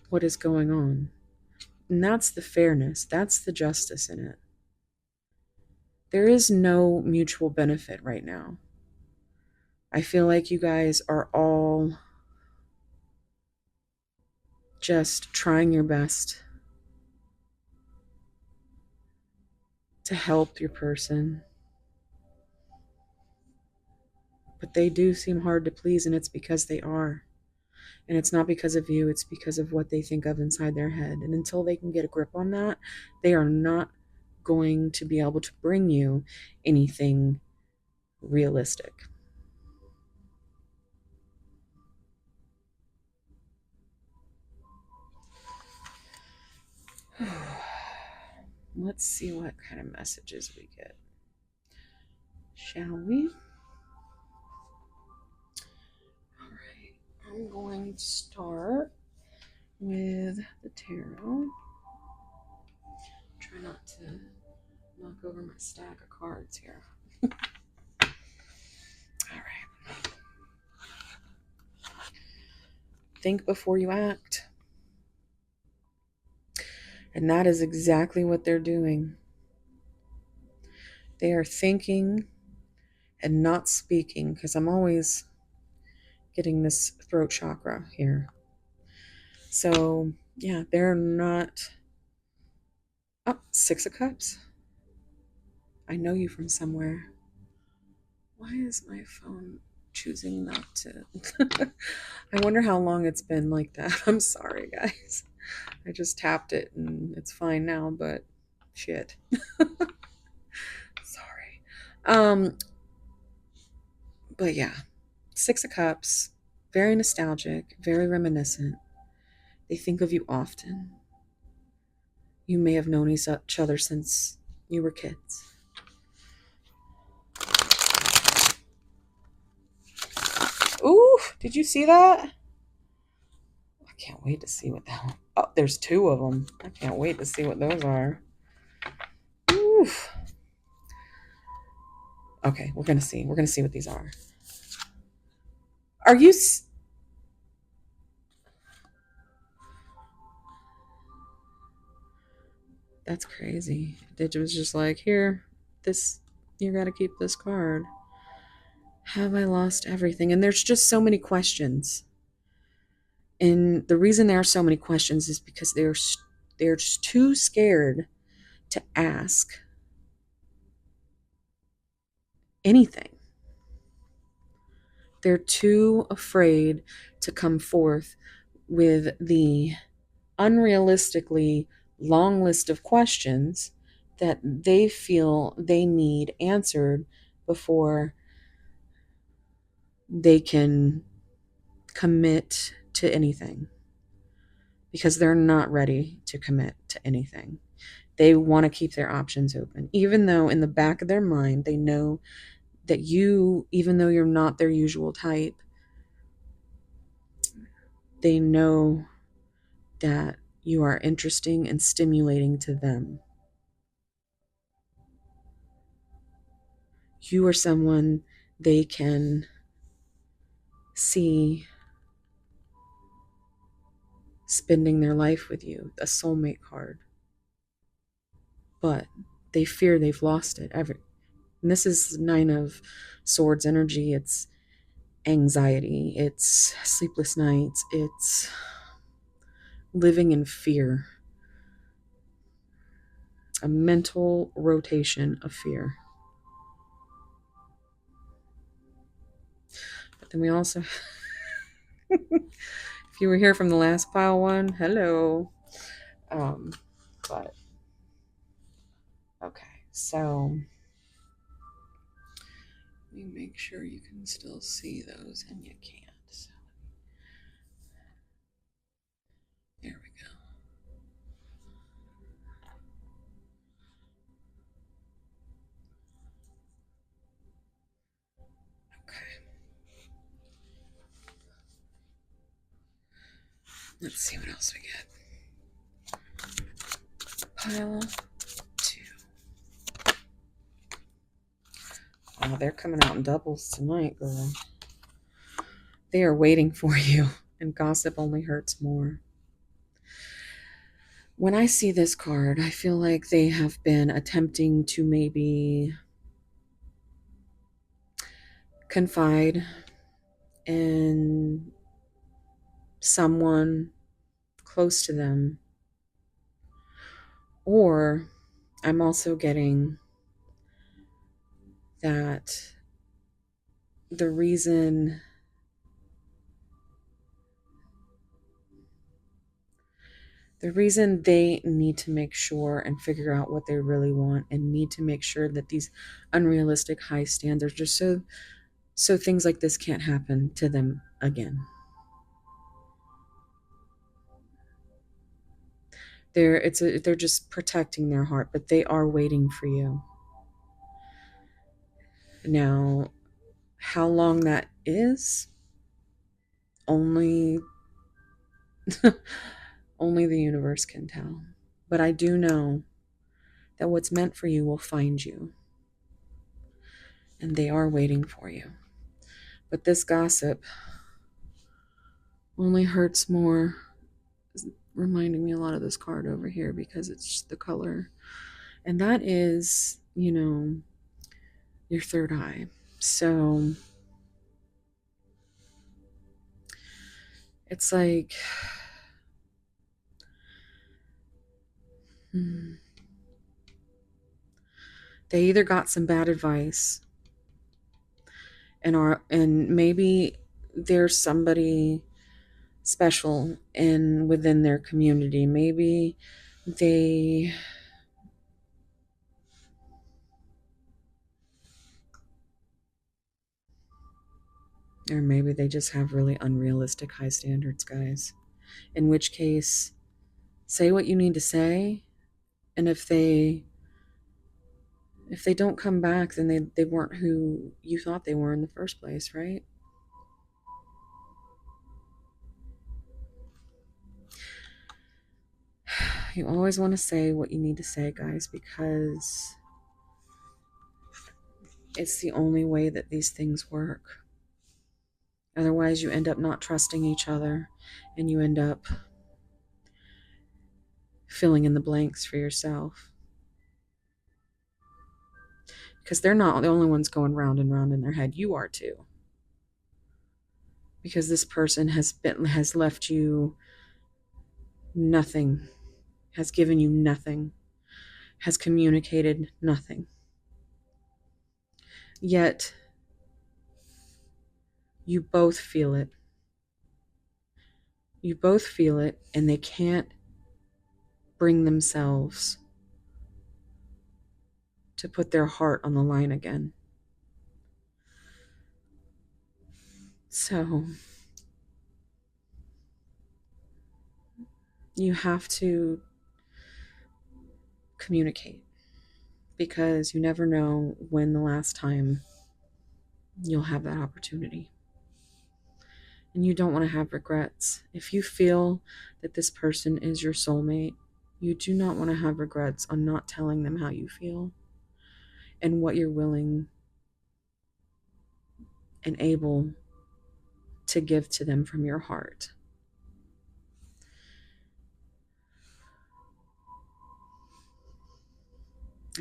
what is going on. And that's the fairness, that's the justice in it. There is no mutual benefit right now. I feel like you guys are all just trying your best to help your person. But they do seem hard to please, and it's because they are. And it's not because of you, it's because of what they think of inside their head. And until they can get a grip on that, they are not going to be able to bring you anything realistic. Let's see what kind of messages we get. Shall we? All right. I'm going to start with the tarot. Try not to knock over my stack of cards here. All right. Think before you act. And that is exactly what they're doing. They are thinking and not speaking, because I'm always getting this throat chakra here. So, yeah, they're not. Oh, Six of Cups. I know you from somewhere. Why is my phone choosing not to? I wonder how long it's been like that. I'm sorry, guys. I just tapped it and it's fine now, but shit. Sorry. But yeah, Six of Cups, very nostalgic, very reminiscent. They think of you often. You may have known each other since you were kids. Ooh, did you see that? I can't wait to see what that one. Oh, there's two of them. I can't wait to see what those are. Oof. Okay, we're gonna see. We're gonna see what these are. Are you? That's crazy. It was just like, here, this. You gotta keep this card. Have I lost everything? And there's just so many questions. And the reason there are so many questions is because they're just too scared to ask anything. They're too afraid to come forth with the unrealistically long list of questions that they feel they need answered before they can commit to anything, because they're not ready to commit to anything. They want to keep their options open, even though in the back of their mind they know that you, even though you're not their usual type, they know that you are interesting and stimulating to them. You are someone they can see spending their life with you, a soulmate card. But they fear they've lost it. And this is Nine of Swords energy. It's anxiety, it's sleepless nights, it's living in fear, a mental rotation of fear. But then we also, if you were here from the last pile one, hello. But okay, so let me make sure you can still see those, and you can't. So there we go. Okay. Let's see what else we get. Pile 2. Oh, they're coming out in doubles tonight, girl. They are waiting for you, and gossip only hurts more. When I see this card, I feel like they have been attempting to maybe confide in someone close to them. Or I'm also getting that the reason they need to make sure and figure out what they really want and need to make sure that these unrealistic high standards are so things like this can't happen to them again. They're just protecting their heart, but they are waiting for you. Now, how long that is, only only the universe can tell. But I do know that what's meant for you will find you, and they are waiting for you. But this gossip only hurts more. It's reminding me a lot of this card over here because it's the color. And that is, your third eye. So it's like, they either got some bad advice and maybe there's somebody special within their community. Maybe they or maybe they just have really unrealistic high standards, guys. In which case, say what you need to say, and if they don't come back, then they weren't who you thought they were in the first place, right? You always want to say what you need to say, guys, because it's the only way that these things work. Otherwise, you end up not trusting each other, and you end up filling in the blanks for yourself. Because they're not the only ones going round and round in their head. You are too. Because this person has left you nothing, has given you nothing, has communicated nothing. Yet you both feel it. You both feel it, and they can't bring themselves to put their heart on the line again. So you have to communicate, because you never know when the last time you'll have that opportunity. And you don't want to have regrets. If you feel that this person is your soulmate, you do not want to have regrets on not telling them how you feel and what you're willing and able to give to them from your heart.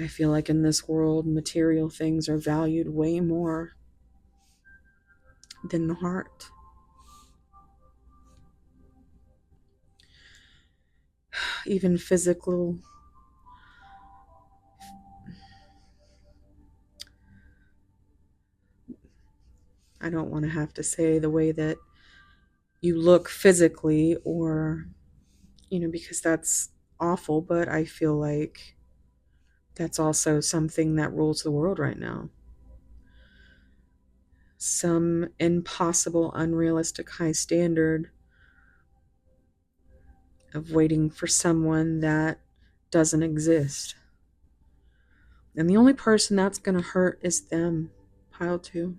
I feel like in this world, material things are valued way more than the heart. Even physical. I don't want to have to say the way that you look physically, or, because that's awful, but I feel like that's also something that rules the world right now. Some impossible, unrealistic high standard of waiting for someone that doesn't exist. And the only person that's going to hurt is them. Pile 2.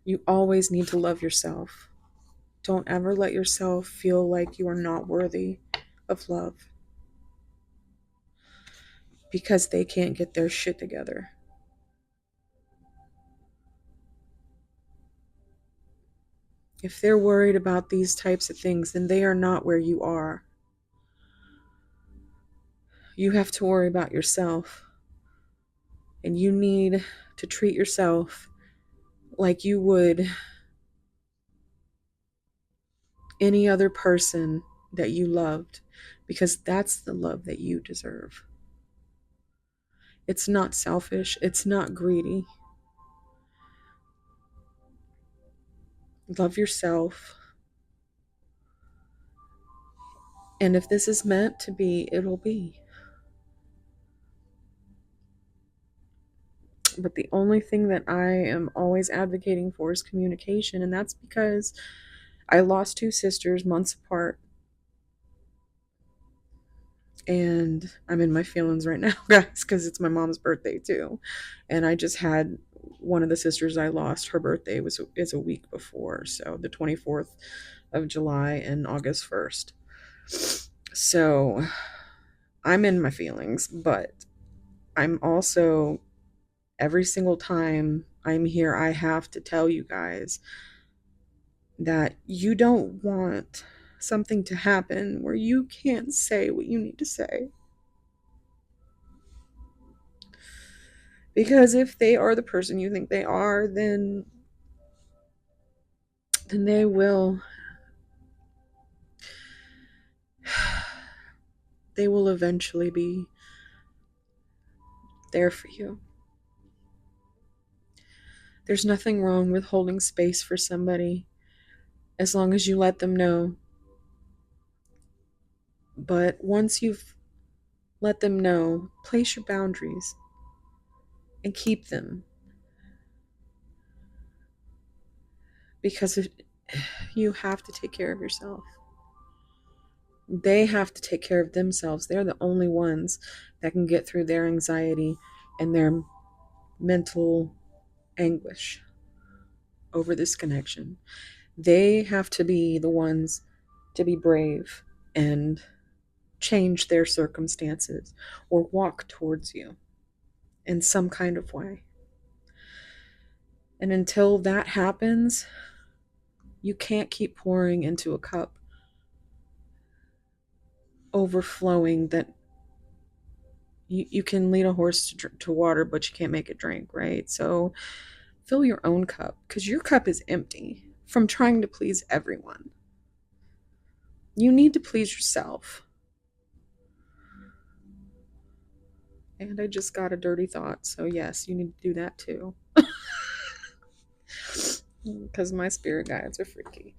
You always need to love yourself. Don't ever let yourself feel like you are not worthy of love because they can't get their shit together. If they're worried about these types of things, then they are not where you are. You have to worry about yourself. And you need to treat yourself like you would any other person that you loved, because that's the love that you deserve. It's not selfish, it's not greedy. Love yourself. And if this is meant to be, it'll be. But the only thing that I am always advocating for is communication. And that's because I lost two sisters months apart. And I'm in my feelings right now, guys, because it's my mom's birthday too. And I just had one of the sisters I lost, her birthday is a week before. So the 24th of July and August 1st. So I'm in my feelings, but I'm also, every single time I'm here, I have to tell you guys that you don't want something to happen where you can't say what you need to say. Because if they are the person you think they are, then they will eventually be there for you. There's nothing wrong with holding space for somebody as long as you let them know. But once you've let them know, place your boundaries and keep them. Because you have to take care of yourself. They have to take care of themselves. They're the only ones that can get through their anxiety and their mental anguish over this connection. They have to be the ones to be brave and change their circumstances or walk towards you in some kind of way. And until that happens, you can't keep pouring into a cup overflowing that you can lead a horse to water, but you can't make it drink, right? So fill your own cup, because your cup is empty from trying to please everyone. You need to please yourself. And I just got a dirty thought, so yes, you need to do that too. Because my spirit guides are freaky.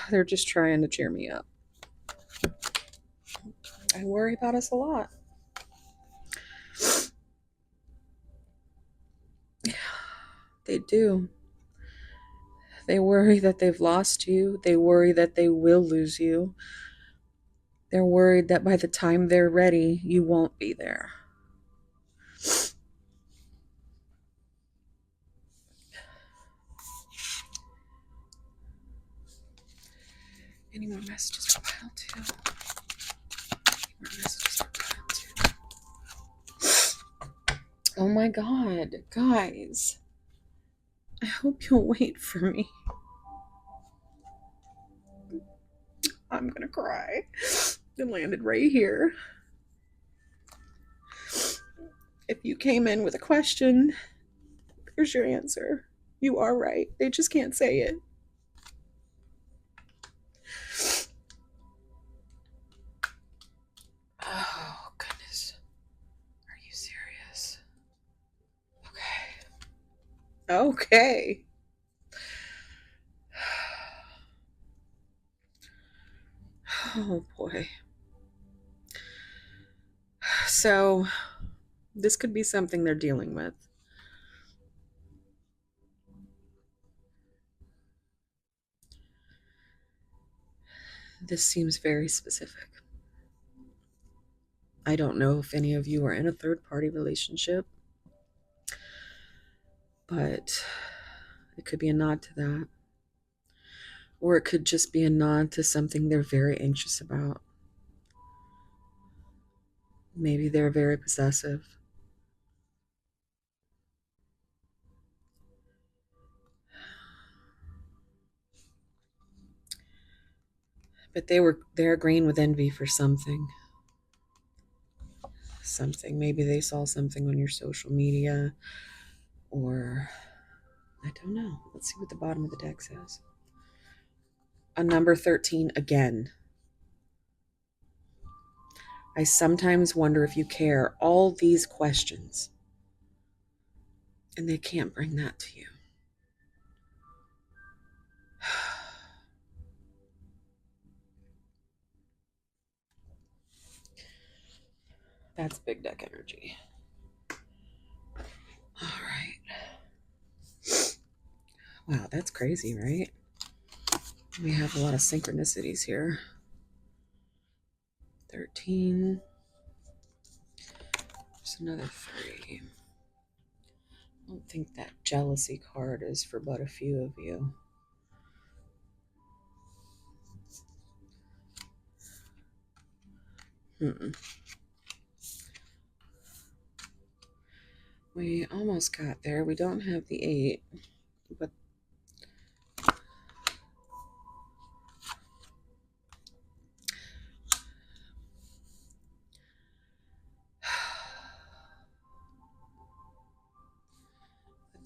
They're just trying to cheer me up. I worry about us a lot. They do. They worry that they've lost you. They worry that they will lose you. They're worried that by the time they're ready, you won't be there. Any more messages for pile two? Any more messages for pile two? Oh my god, guys. I hope you'll wait for me. I'm gonna cry. It landed right here. If you came in with a question, here's your answer. You are right. They just can't say it. Oh, goodness. Are you serious? Okay. Okay. Oh, boy. So, this could be something they're dealing with. This seems very specific. I don't know if any of you are in a third-party relationship, but it could be a nod to that. Or it could just be a nod to something they're very anxious about. Maybe they're very possessive. But they're agreeing with envy for something. something. Maybe they saw something on your social media, or I don't know. Let's see what the bottom of the deck says. A number 13 again. I sometimes wonder if you care. All these questions. And they can't bring that to you. That's big deck energy. All right. Wow, that's crazy, right? We have a lot of synchronicities here. 13. There's another 3. I don't think that jealousy card is for but a few of you. We almost got there. We don't have the 8, but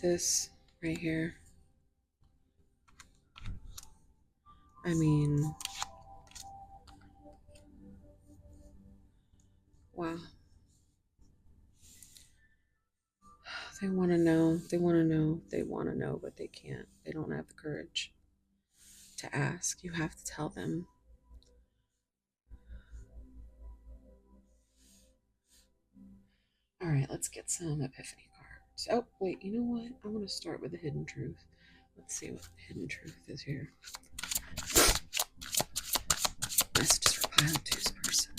this right here. I mean, wow. They want to know. They want to know. They want to know, but they can't. They don't have the courage to ask. You have to tell them. All right, let's get some epiphany cards. Oh, wait, you know what? I want to start with the hidden truth. Let's see what the hidden truth is here. Messages for pile 2's person.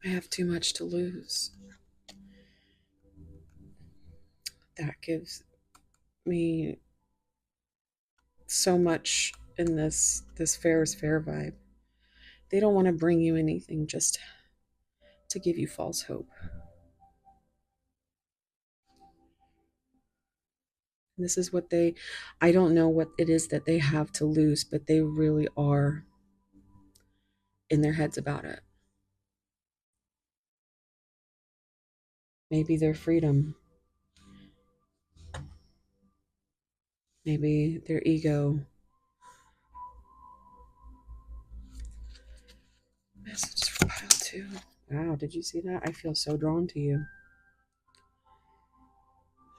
I have too much to lose. That gives me so much in this fair is fair vibe. They don't want to bring you anything just to give you false hope. This is what I don't know what it is that they have to lose, but they really are in their heads about it. Maybe their freedom. Maybe their ego. Messages for pile 2. Wow, did you see that? I feel so drawn to you.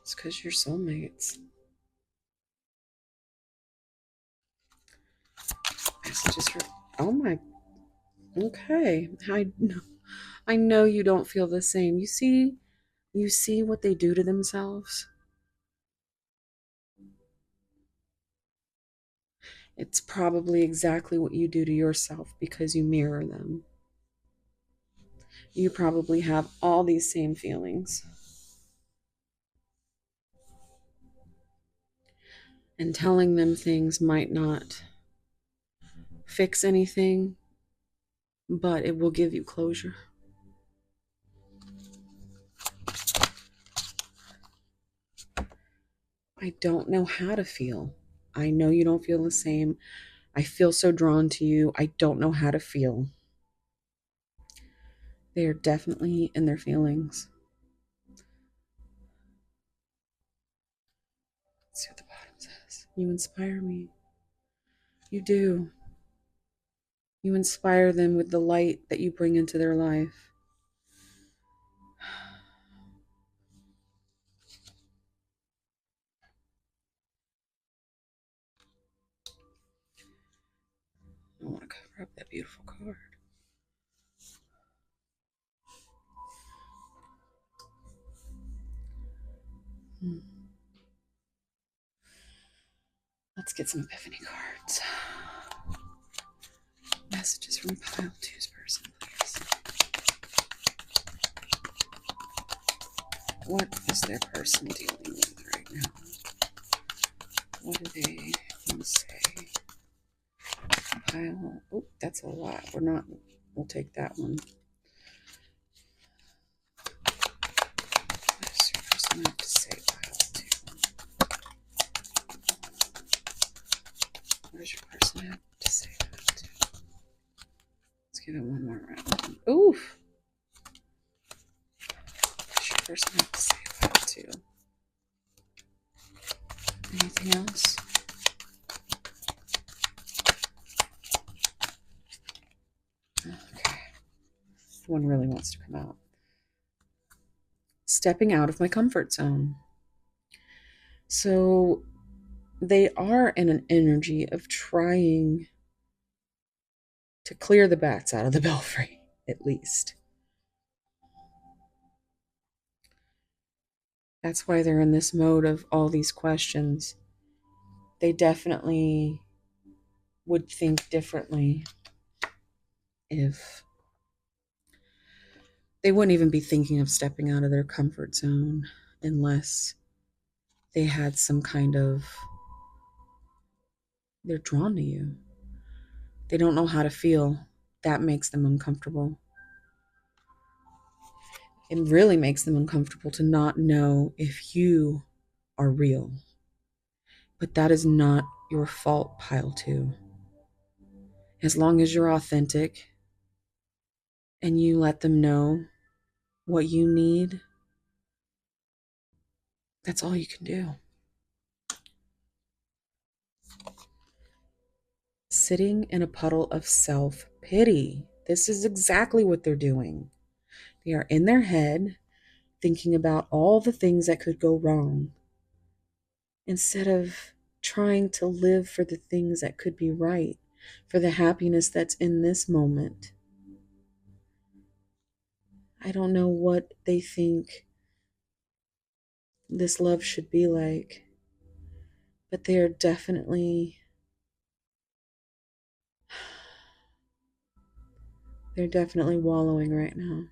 It's because you're soulmates. Messages for, oh my, okay. I know you don't feel the same. You see what they do to themselves. It's probably exactly what you do to yourself because you mirror them. You probably have all these same feelings. And telling them things might not fix anything, but it will give you closure. I don't know how to feel. I know you don't feel the same. I feel so drawn to you. I don't know how to feel. They are definitely in their feelings. Let's see what the bottom says. You inspire me. You do. You inspire them with the light that you bring into their life. I want to cover up that beautiful card. Let's get some epiphany cards. Messages from pile 2's person, please. What is their person dealing with right now? What do they want to say? Pile. Oh, that's a lot. We'll take that one. What does your person have to say, pile 2? What does your person have to say? give it one more round. Oof. First thing I have to say about it too. Anything else? Okay. One really wants to come out. Stepping out of my comfort zone. So they are in an energy of trying to clear the bats out of the belfry, at least. That's why they're in this mode of all these questions. They definitely would think differently if they wouldn't even be thinking of stepping out of their comfort zone unless they had some kind of, they're drawn to you. They don't know how to feel. That makes them uncomfortable. It really makes them uncomfortable to not know if you are real. But that is not your fault, pile two. As long as you're authentic and you let them know what you need, that's all you can do. Sitting in a puddle of self-pity. This is exactly what they're doing. They are in their head thinking about all the things that could go wrong instead of trying to live for the things that could be right, for the happiness that's in this moment. I don't know what they think this love should be like, but they are definitely, they're definitely wallowing right now.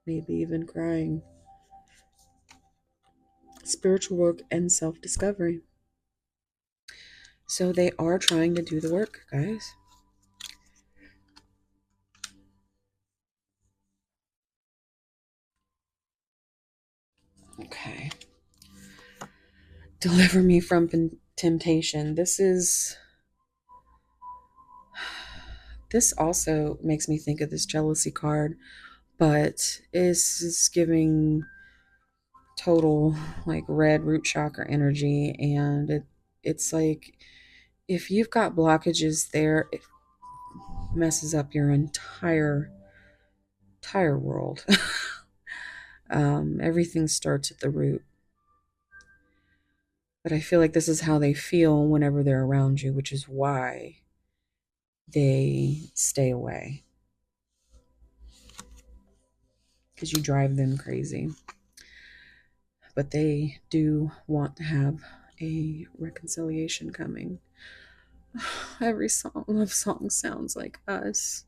Maybe even crying. Spiritual work and self-discovery. So they are trying to do the work, guys. Okay. Deliver me from temptation. This also makes me think of this jealousy card, but is giving total like red root chakra energy, and it's like if you've got blockages there, it messes up your entire world. Everything starts at the root. But I feel like this is how they feel whenever they're around you, which is why they stay away. Because you drive them crazy. But they do want to have a reconciliation coming. Every love song sounds like us.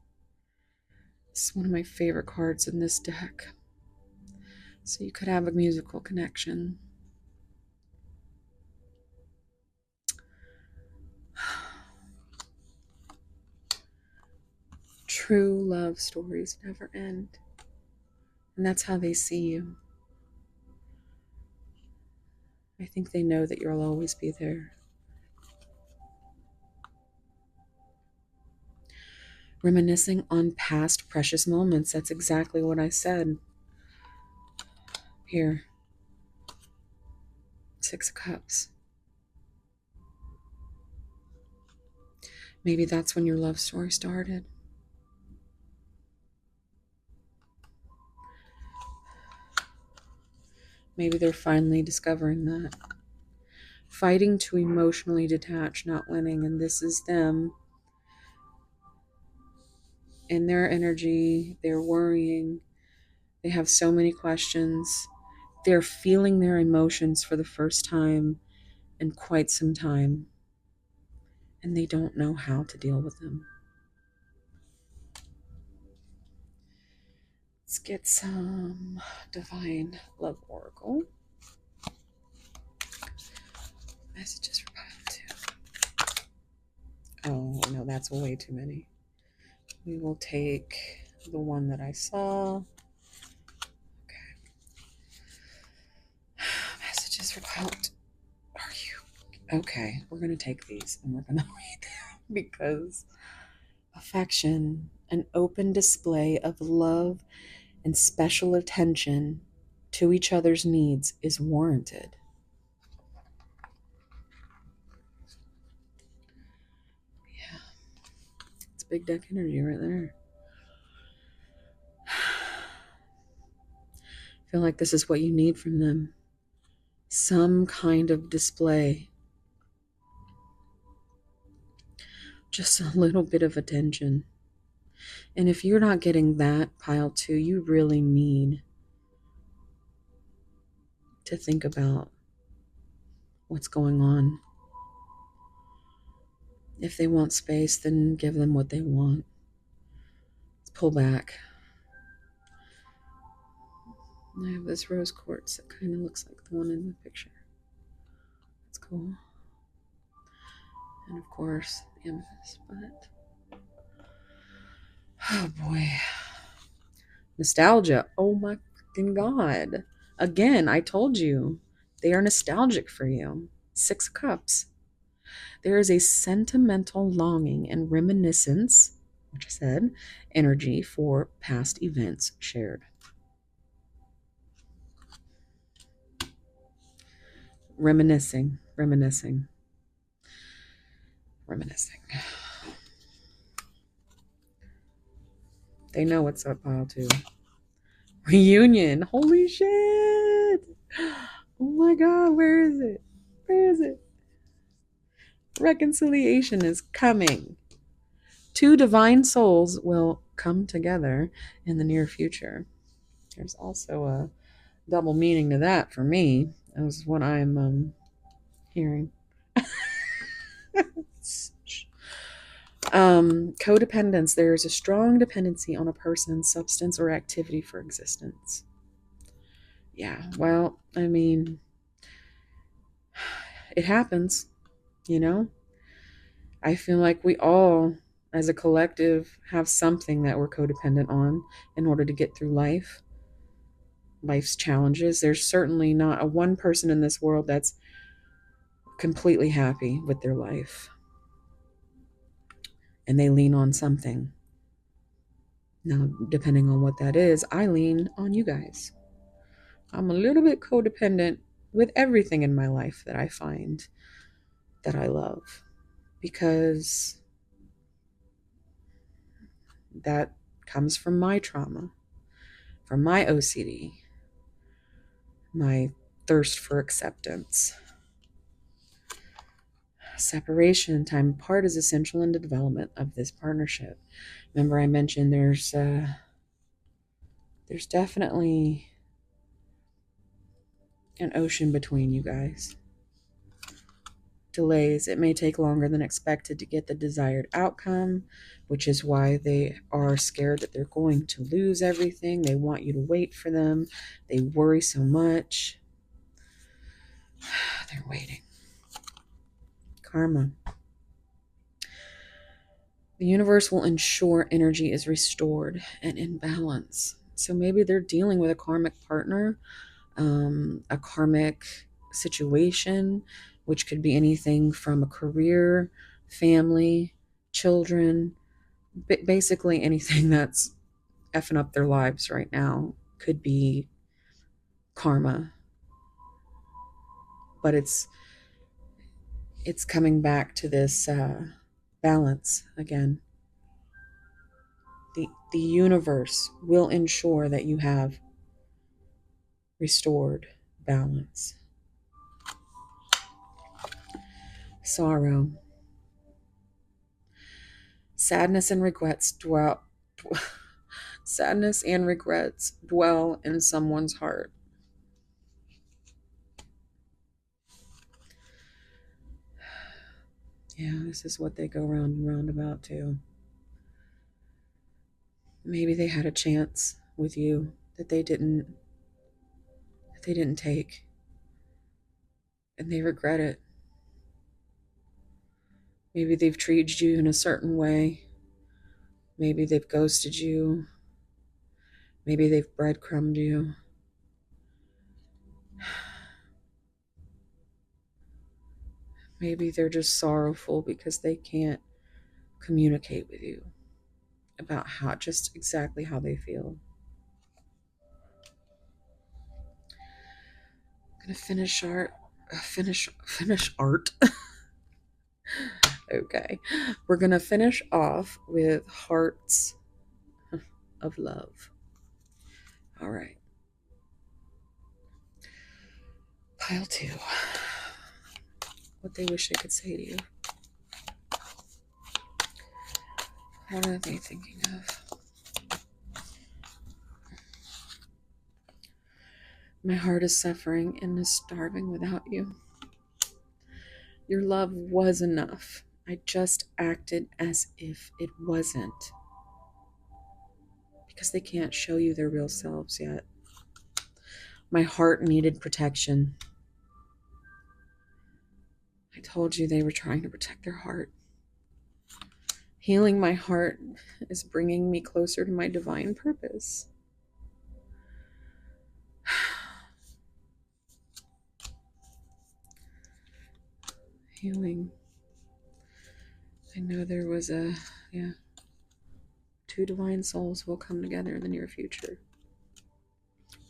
It's one of my favorite cards in this deck. So you could have a musical connection. True love stories never end. And that's how they see you. I think they know that you'll always be there. Reminiscing on past precious moments. That's exactly what I said. Here. 6 of Cups. Maybe that's when your love story started. Maybe they're finally discovering that. Fighting to emotionally detach, not winning. And this is them in their energy. They're worrying. They have so many questions. They're feeling their emotions for the first time in quite some time. And they don't know how to deal with them. Let's get some Divine Love Oracle. Messages for Pile 2. Oh, no, that's way too many. We will take the one that I saw. Okay. Messages for Pile 2. Are you? Okay, we're going to take these and we're going to read them. because affection, an open display of love and special attention to each other's needs is warranted. Yeah, it's big deck energy right there. I feel like this is what you need from them. Some kind of display. Just a little bit of attention. And if you're not getting that, pile two, you really need to think about what's going on. If they want space, then give them what they want. Let's pull back. I have this rose quartz that kind of looks like the one in the picture. It's cool. And of course, the amethyst, but oh boy. Nostalgia. Oh my fucking God. Again, I told you, they are nostalgic for you. 6 of Cups. There is a sentimental longing and reminiscence, which I said, energy for past events shared. Reminiscing. They know what's up, pile two. Reunion. Holy shit. Oh my God, where is it? Reconciliation is coming. 2 divine souls will come together in the near future. There's also a double meaning to that for me, is what I'm hearing. Codependence. There is a strong dependency on a person, substance, or activity for existence. Yeah, well, I mean, it happens, you know? I feel like we all, as a collective, have something that we're codependent on in order to get through life's challenges. There's certainly not a one person in this world that's completely happy with their life, and they lean on something. Now, depending on what that is, I lean on you guys. I'm a little bit codependent with everything in my life that I find that I love, because that comes from my trauma, from my OCD, my thirst for acceptance. Separation, time apart, is essential in the development of this partnership. Remember, I mentioned there's definitely an ocean between you guys. Delays. It may take longer than expected to get the desired outcome, which is why they are scared that they're going to lose everything. They want you to wait for them. They worry so much. They're waiting. Karma. The universe will ensure energy is restored and in balance. So maybe they're dealing with a karmic partner, a karmic situation, which could be anything from a career, family, children, basically anything that's effing up their lives right now could be karma. But it's coming back to this balance again. The universe will ensure that you have restored balance. Sorrow. Sadness and regrets dwell in someone's heart. Yeah, this is what they go round and round about too. Maybe they had a chance with you that they didn't take, and they regret it. Maybe they've treated you in a certain way. Maybe they've ghosted you. Maybe they've breadcrumbed you. Maybe they're just sorrowful because they can't communicate with you about how, just exactly how they feel. I'm gonna finish art. Finish art. Okay, we're gonna finish off with hearts of love. All right, pile two. What they wish they could say to you. What are they thinking of? My heart is suffering and is starving without you. Your love was enough. I just acted as if it wasn't. Because they can't show you their real selves yet. My heart needed protection. I told you they were trying to protect their heart. Healing my heart is bringing me closer to my divine purpose. Healing. I know there was two divine souls will come together in the near future.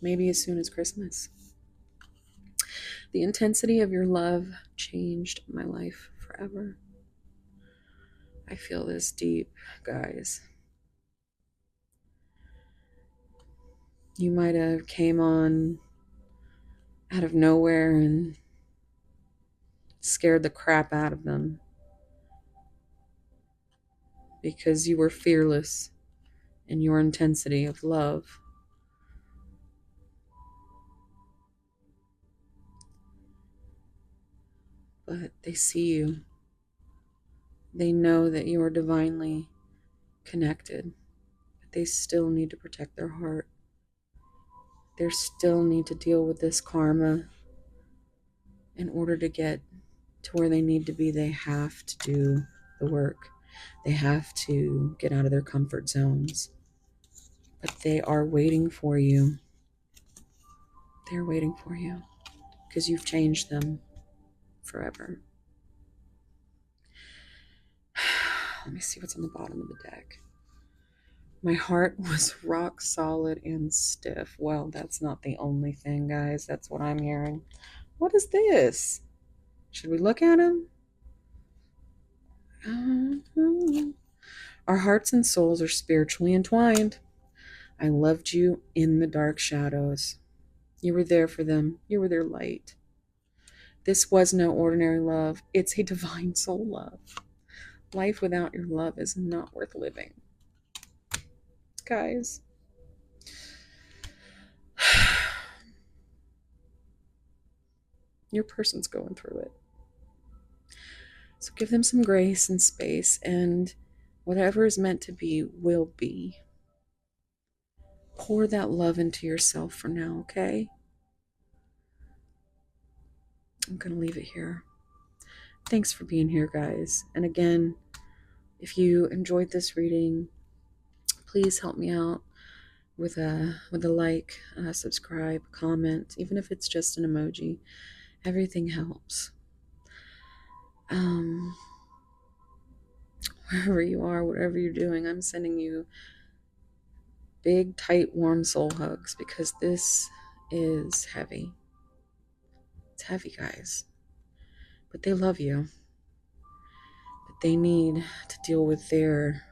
Maybe as soon as Christmas. The intensity of your love changed my life forever. I feel this deep, guys. You might have came on out of nowhere and scared the crap out of them because you were fearless in your intensity of love. But they see you. They know that you are divinely connected, but they still need to protect their heart. They still need to deal with this karma. In order to get to where they need to be, they have to do the work. They have to get out of their comfort zones. But they are waiting for you. They're waiting for you because you've changed them forever. Let me see what's on the bottom of the deck. My heart was rock solid and stiff. Well, that's not the only thing, guys. That's what I'm hearing. What is this? Should we look at him? Our hearts and souls are spiritually entwined. I loved you in the dark shadows. You were there for them. You were their light. This was no ordinary love. It's a divine soul love. Life without your love is not worth living. Guys. Your person's going through it. So give them some grace and space, and whatever is meant to be will be. Pour that love into yourself for now, okay? I'm going to leave it here. Thanks for being here, guys. And again, if you enjoyed this reading, please help me out with a like, subscribe, comment, even if it's just an emoji. Everything helps. Wherever you are, whatever you're doing, I'm sending you big, tight, warm soul hugs because this is heavy. It's heavy, guys. But they love you. But they need to deal with their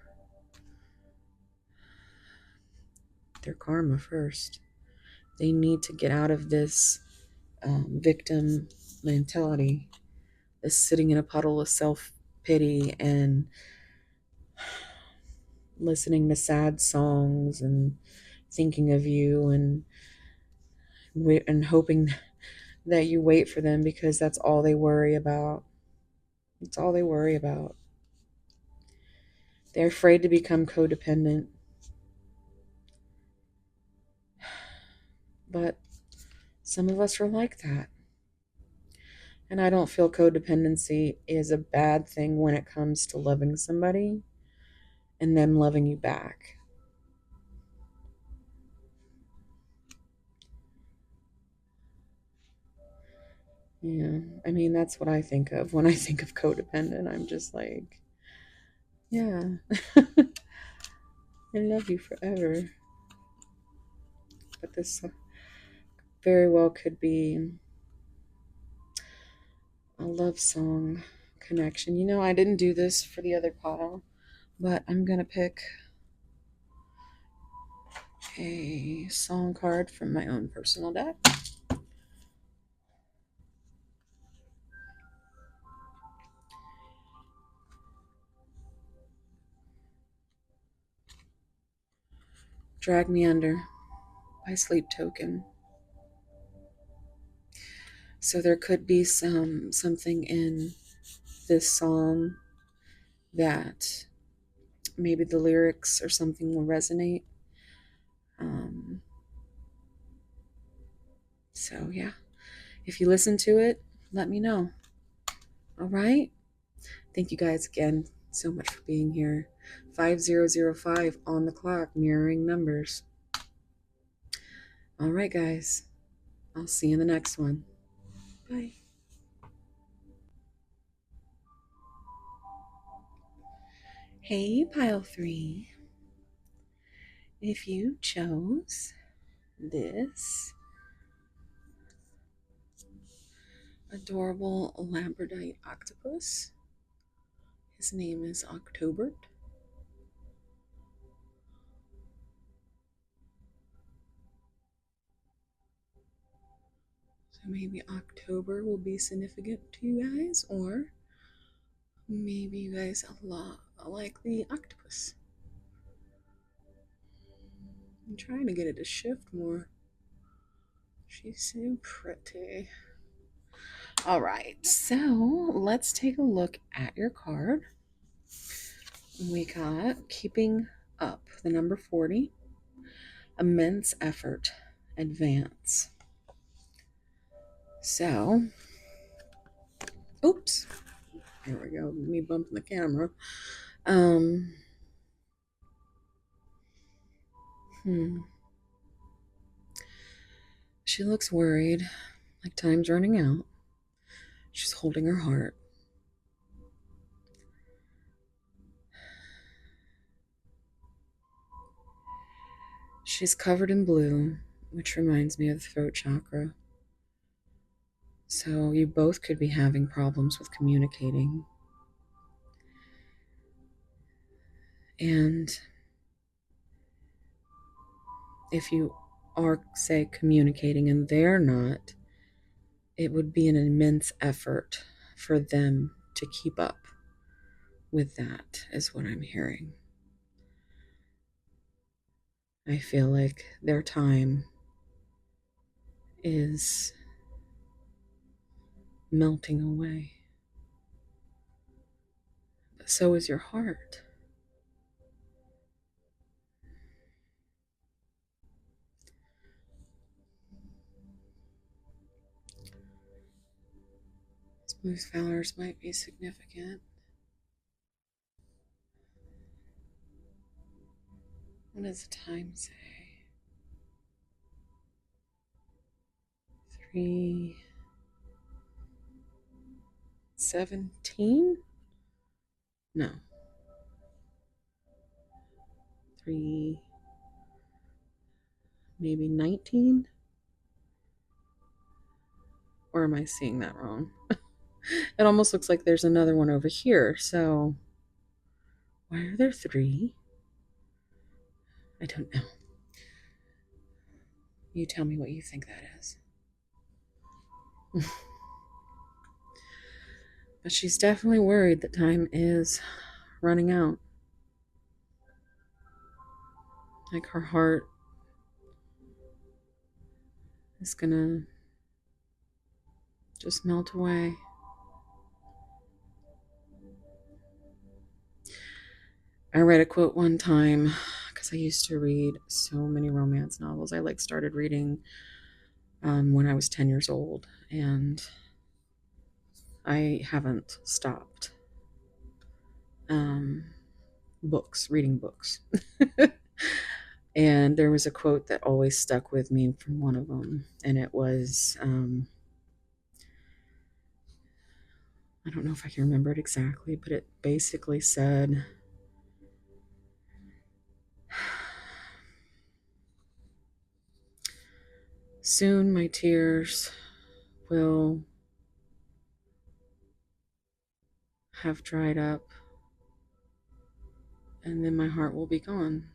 karma first. They need to get out of this victim mentality, this sitting in a puddle of self-pity and listening to sad songs and thinking of you and hoping that you wait for them because that's all they worry about. It's all they worry about. They're afraid to become codependent. But some of us are like that. And I don't feel codependency is a bad thing when it comes to loving somebody and them loving you back. Yeah, I mean, that's what I think of when I think of codependent. I'm just like, Yeah. I love you forever. But this very well could be a love song connection. You know, I didn't do this for the other pile, but I'm going to pick a song card from my own personal deck. Drag Me Under by Sleep Token. So there could be something in this song that maybe the lyrics or something will resonate. Um, so yeah, if you listen to it, let me know. All right. Thank you guys again so much for being here. 5005 on the clock, mirroring numbers. All right, guys. I'll see you in the next one. Bye. Hey, pile three. If you chose this adorable labradorite octopus, his name is October. So maybe October will be significant to you guys, or maybe you guys a lot like the octopus. I'm trying to get it to shift more. She's so pretty. All right, so let's take a look at your card. We got keeping up, the number 40, immense effort, advance. So, oops, there we go, me bumping the camera. Um, She looks worried, like time's running out. She's holding her heart. She's covered in blue, which reminds me of the throat chakra. So you both could be having problems with communicating. And if you are, say, communicating and they're not, it would be an immense effort for them to keep up with that, is what I'm hearing. I feel like their time is melting away. But so is your heart. Smooth flowers might be significant. What does the time say? 3:17? No. 3, maybe 19? Or am I seeing that wrong? It almost looks like there's another one over here. So why are there 3? I don't know. You tell me what you think that is. But she's definitely worried that time is running out. Like her heart is gonna just melt away. I read a quote one time because I used to read so many romance novels. I started reading when I was 10 years old, and I haven't stopped reading books. And there was a quote that always stuck with me from one of them, and it was, I don't know if I can remember it exactly, but it basically said, Soon my tears will have dried up, and then my heart will be gone.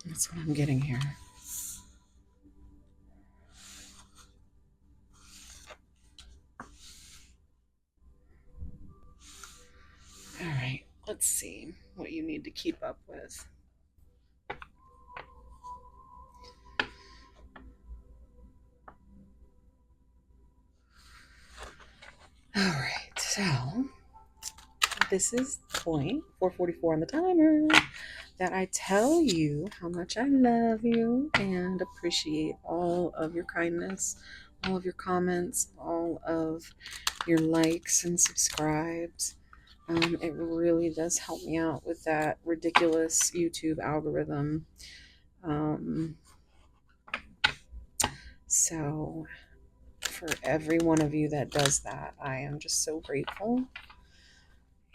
That's what I'm getting here. All right, let's see what you need to keep up with. All right, so this is point 444 on the timer that I tell you how much I love you and appreciate all of your kindness, all of your comments, all of your likes and subscribes. It really does help me out with that ridiculous YouTube algorithm. Um, so, for every one of you that does that, I am just so grateful.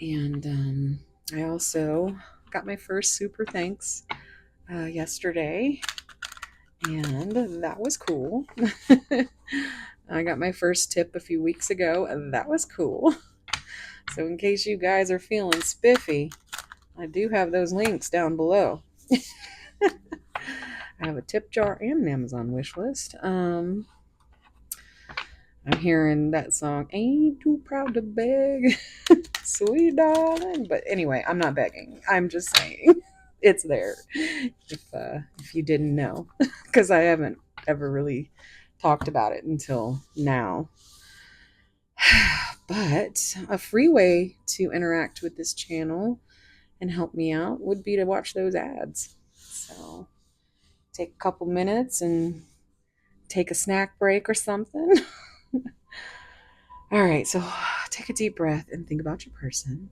And I also got my first super thanks yesterday, and that was cool. I got my first tip a few weeks ago, and that was cool. So, in case you guys are feeling spiffy, I do have those links down below. I have a tip jar and an Amazon wish list. I'm hearing that song, Ain't Too Proud to Beg, Sweet Darling. But anyway, I'm not begging. I'm just saying it's there if you didn't know, because I haven't ever really talked about it until now. But a free way to interact with this channel and help me out would be to watch those ads. So take a couple minutes and take a snack break or something. All right, so take a deep breath and think about your person.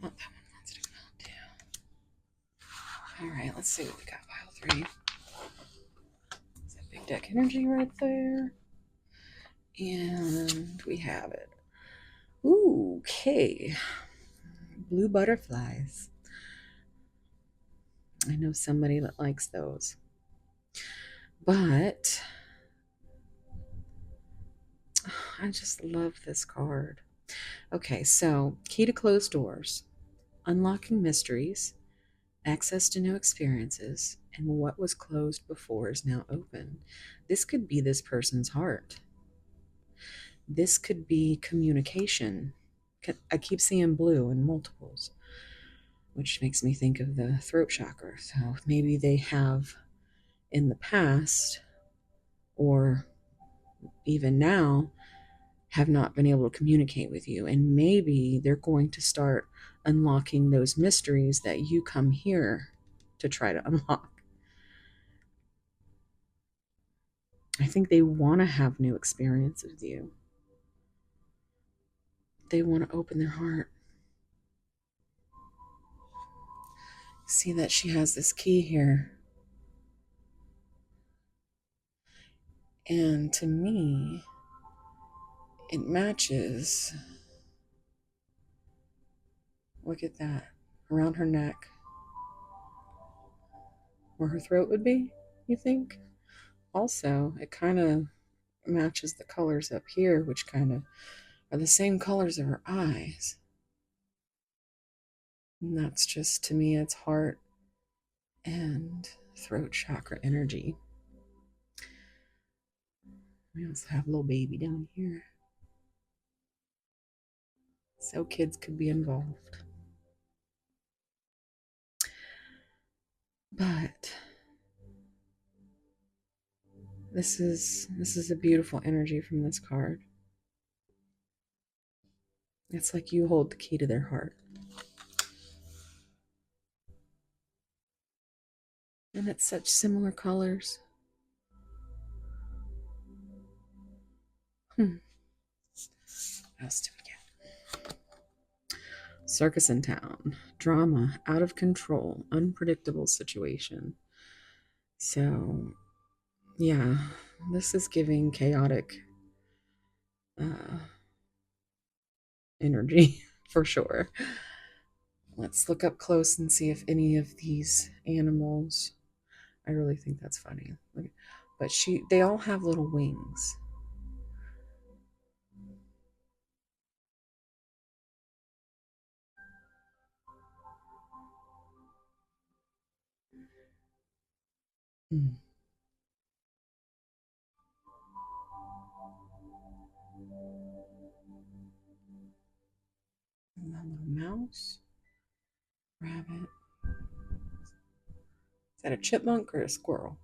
Oh, that one wants to come out too. All right, let's see what we got. Pile 3. Is that big deck energy right there? And we have it. Ooh, okay. Blue butterflies. I know somebody that likes those. But I just love this card. Okay, so key to closed doors, unlocking mysteries, access to new experiences, and what was closed before is now open. This could be this person's heart. This could be communication. I keep seeing blue in multiples, which makes me think of the throat chakra. So maybe they have in the past, or even now, have not been able to communicate with you. And maybe they're going to start unlocking those mysteries that you come here to try to unlock. I think they want to have new experiences with you. They want to open their heart. See that she has this key here. And to me, it matches. Look at that. Around her neck. Where her throat would be, you think? Also, it kind of matches the colors up here, which kind of are the same colors of her eyes. And that's just, to me, it's heart and throat chakra energy. We also have a little baby down here. So kids could be involved. But this is a beautiful energy from this card. It's like you hold the key to their heart. And it's such similar colors. What else do we get? Circus in town. Drama. Out of control. Unpredictable situation. So, yeah, this is giving chaotic uh, energy for sure. Let's look up close and see if any of these animals. I really think that's funny. But they all have little wings. Hmm. And that little mouse, rabbit. Is that a chipmunk or a squirrel?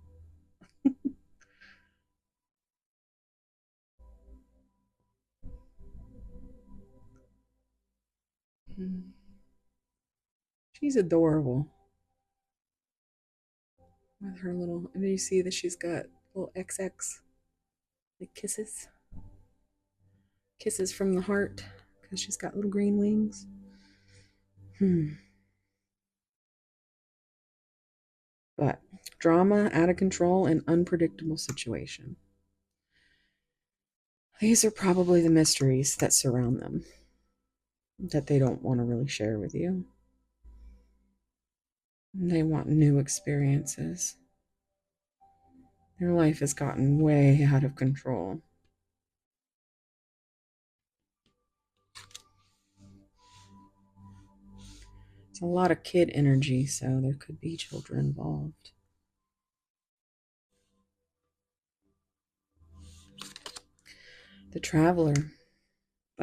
Hmm. She's adorable with her little. And you see that she's got little XX, like kisses from the heart, because she's got little green wings. Hmm. But drama, out of control, and unpredictable situation. These are probably the mysteries that surround them that they don't want to really share with you. They want new experiences. Their life has gotten way out of control. It's a lot of kid energy, so there could be children involved. The traveler,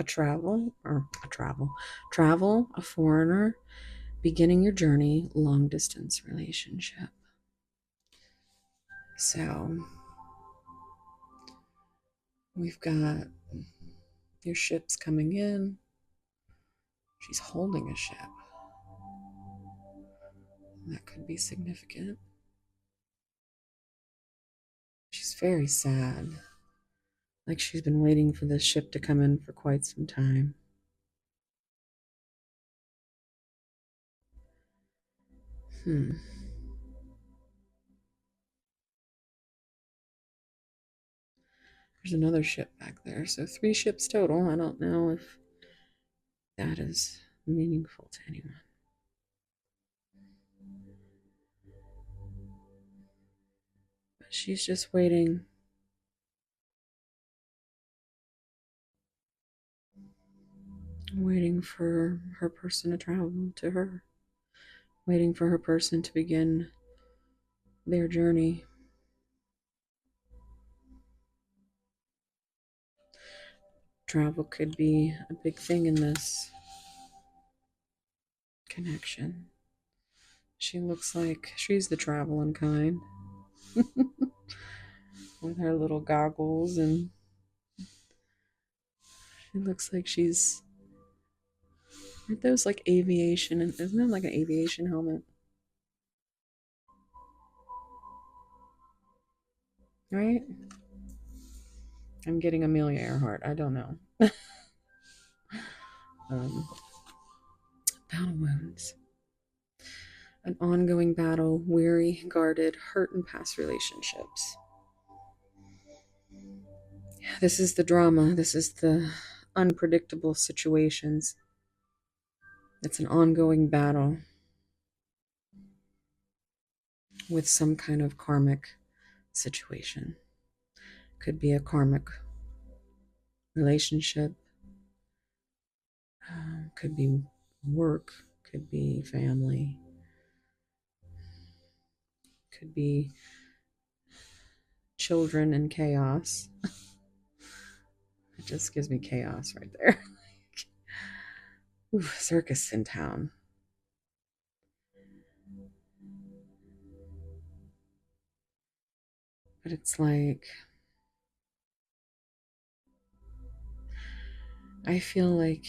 travel, a foreigner, beginning your journey, long distance relationship. So we've got your ship's coming in. She's holding a ship. That could be significant. She's very sad. Like she's been waiting for this ship to come in for quite some time. Hmm. There's another ship back there. So 3 ships total. I don't know if that is meaningful to anyone. But she's just waiting for her person to travel to her, waiting for her person to begin their journey. Travel could be a big thing in this connection. She looks like she's the traveling kind with her little goggles, and she looks like she's. Aren't those like aviation? And isn't that like an aviation helmet? Right? I'm getting Amelia Earhart. I don't know. um, Battle wounds. An ongoing battle, weary, guarded, hurt in past relationships. This is the drama. This is the unpredictable situations. It's an ongoing battle with some kind of karmic situation. Could be a karmic relationship, could be work, could be family, could be children and chaos. It just gives me chaos right there. Ooh, circus in town. But it's like, I feel like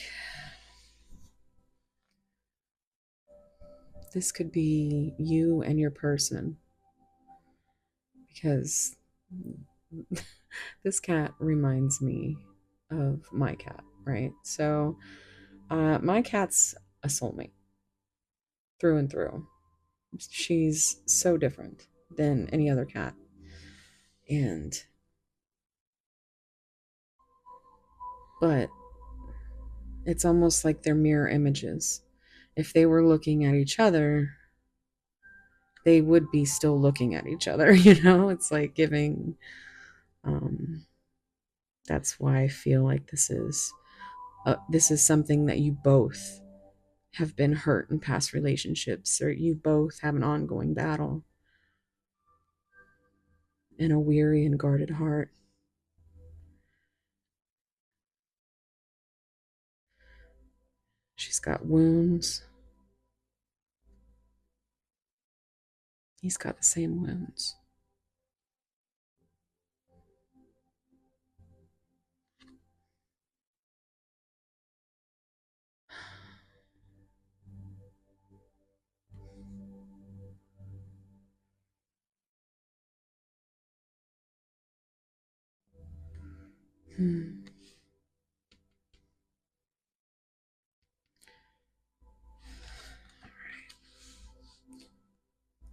this could be you and your person, because this cat reminds me of my cat, right? So my cat's a soulmate through and through. She's so different than any other cat. And, but it's almost like they're mirror images. If they were looking at each other, they would be still looking at each other, you know? It's like giving, um, that's why I feel like this is something that you both have been hurt in past relationships, or you both have an ongoing battle and a weary and guarded heart. She's got wounds. He's got the same wounds. Hmm.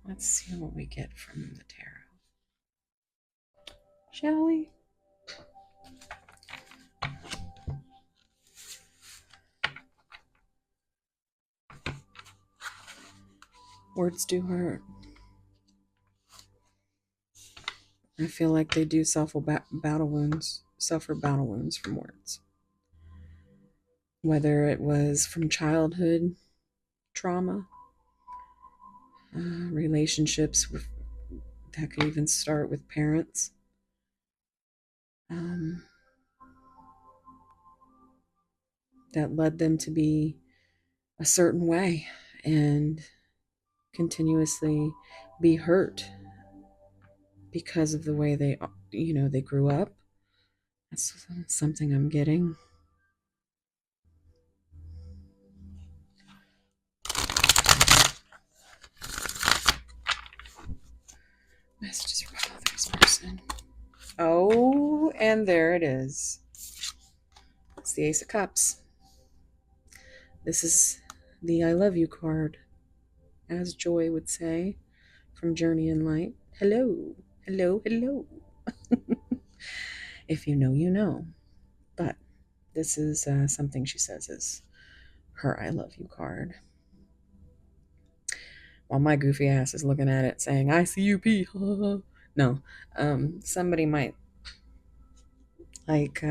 Let's see what we get from the tarot. Shall we? Words do hurt. I feel like they do suffer battle wounds from words. Whether it was from childhood trauma, relationships that could even start with parents, um, that led them to be a certain way and continuously be hurt because of the way they grew up. That's something I'm getting. Messages from this person. Oh, and there it is. It's the Ace of Cups. This is the I love you card, as Joy would say, from Journey in Light. Hello, hello, hello. If you know, you know. But this is something she says is her I love you card. While my goofy ass is looking at it saying, I see you, P. No, somebody might like,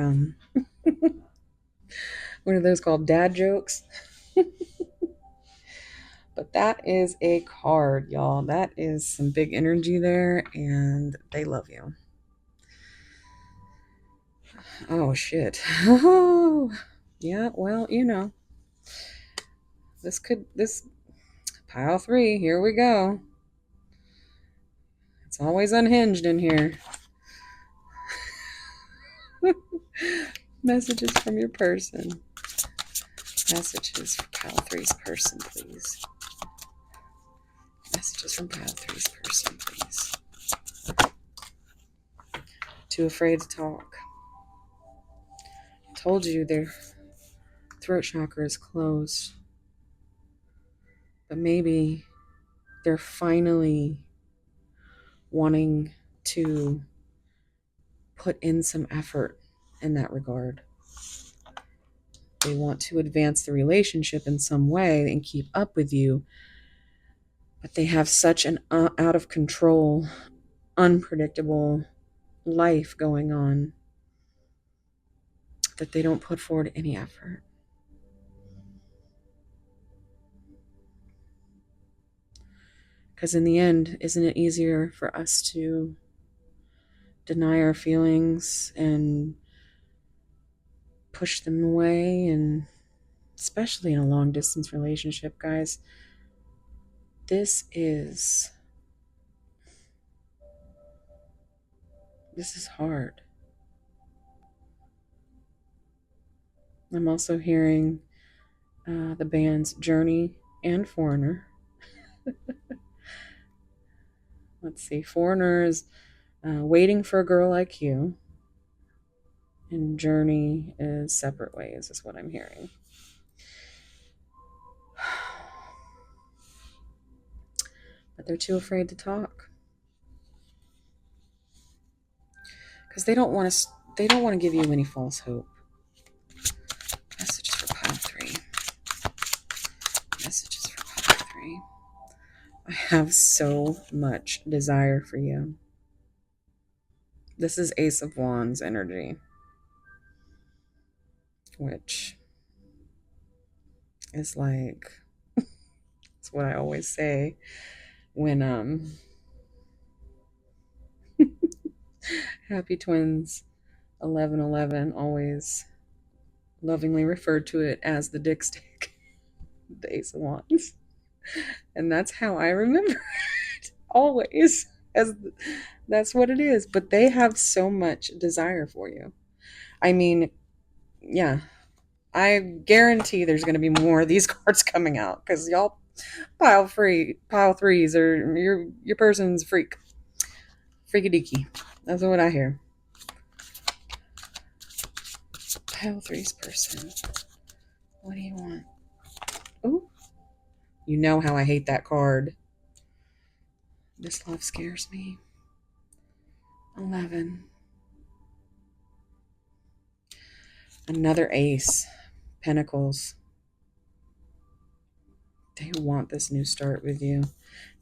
what are those called? Dad jokes? But that is a card, y'all. That is some big energy there, and they love you. Oh, shit. Oh, yeah, well, this pile 3, here we go. It's always unhinged in here. Messages from your person. Messages for pile 3's person, please. Messages from pile 3's person, please. Too afraid to talk. Told you their throat chakra is closed. But maybe they're finally wanting to put in some effort in that regard. They want to advance the relationship in some way and keep up with you, but they have such an out of control, unpredictable life going on that they don't put forward any effort. Because in the end, isn't it easier for us to deny our feelings and push them away? And especially in a long distance relationship, guys, this is hard. I'm also hearing the bands Journey and Foreigner. Let's see, Foreigner is Waiting for a Girl Like You, and journey is separate ways, is what I'm hearing. But they're too afraid to talk because they don't want to. They don't want to give you any false hope. Messages for pile 3. Messages for pile 3. I have so much desire for you. This is Ace of Wands energy, which is like, it's what I always say when Happy Twins 1111 always lovingly referred to it as the dick stick, the Ace of Wands. And that's how I remember it always, as that's what it is. But they have so much desire for you. I mean, yeah, I guarantee there's going to be more of these cards coming out because y'all pile 3s, or your person's freaky deaky. That's what I hear. Pile 3's person. What do you want? Oh, you know how I hate that card. This love scares me. 11. Another ace. Pentacles. They want this new start with you.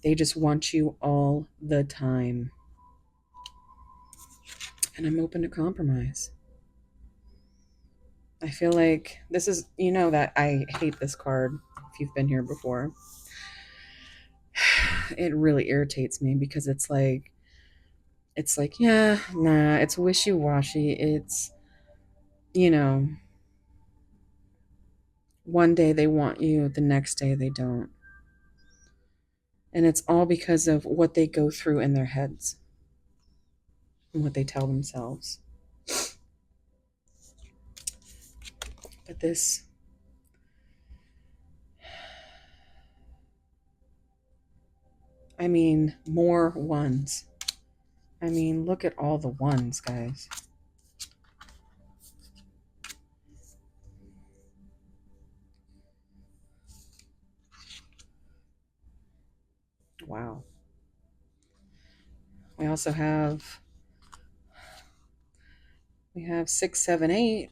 They just want you all the time. And I'm open to compromise. I feel like this is, you know that I hate this card if you've been here before. It really irritates me because it's like, yeah, nah, it's wishy-washy. It's, you know, one day they want you, the next day they don't. And it's all because of what they go through in their heads and what they tell themselves. But this, I mean, more ones. I mean, look at all the ones, guys. Wow. We also have, 6, 7, 8.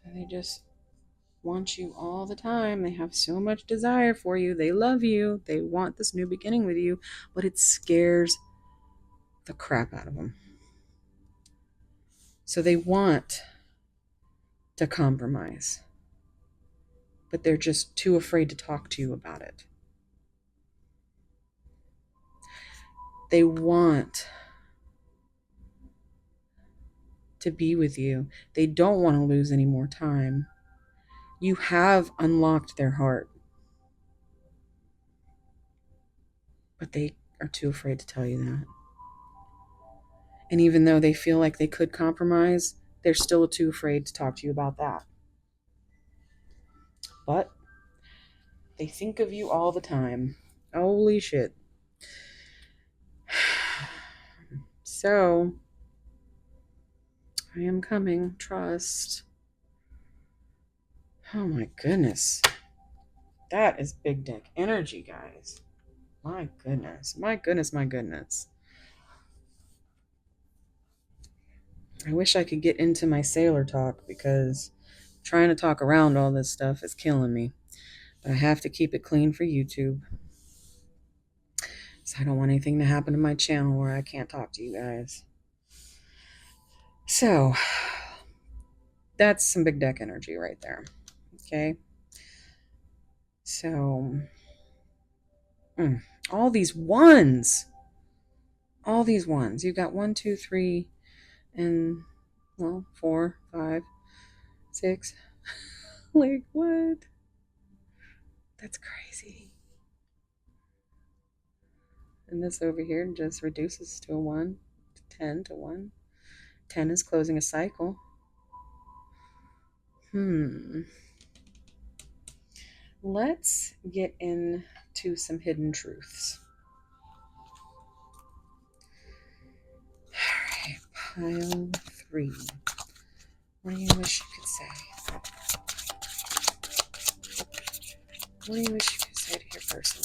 And they just want you all the time. They have so much desire for you. They love you. They want this new beginning with you, but it scares the crap out of them. So they want to compromise, but they're just too afraid to talk to you about it. They want to be with you. They don't want to lose any more time. You have unlocked their heart, but they are too afraid to tell you that. And even though they feel like they could compromise, they're still too afraid to talk to you about that. But they think of you all the time. Holy shit. So, I am coming. Trust. Oh my goodness. That is big dick energy, guys. My goodness. My goodness, my goodness. I wish I could get into my sailor talk because trying to talk around all this stuff is killing me. But I have to keep it clean for YouTube. So I don't want anything to happen to my channel where I can't talk to you guys. So that's some big deck energy right there. Okay. So all these ones. All these ones. You've got 1, 2, 3, and 4, 5, 6. Like, what? That's crazy. And this over here just reduces to a 1, 10 to 1. 10 is closing a cycle. Let's get into to some hidden truths. All right, pile 3. What do you wish you could say? What do you wish you could say to your person?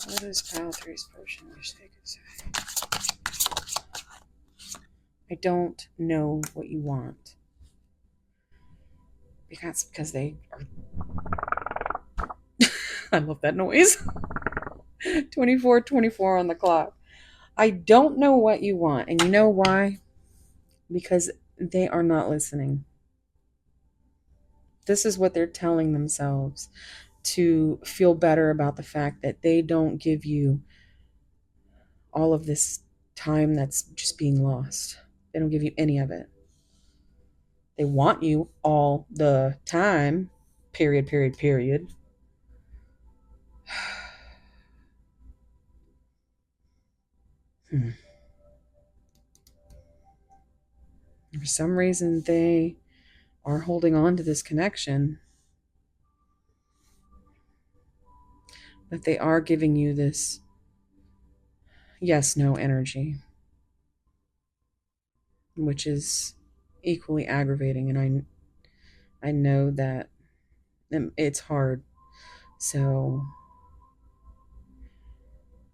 What does pile 3's person wish they could say? I don't know what you want. Because they are. I love that noise. 24:24 on the clock. I don't know what you want. And you know why? Because they are not listening. This is what they're telling themselves to feel better about the fact that they don't give you all of this time that's just being lost. They don't give you any of it. They want you all the time. Period, period, period. For some reason, they are holding on to this connection, but they are giving you this yes, no energy, which is equally aggravating. And I know that it's hard. So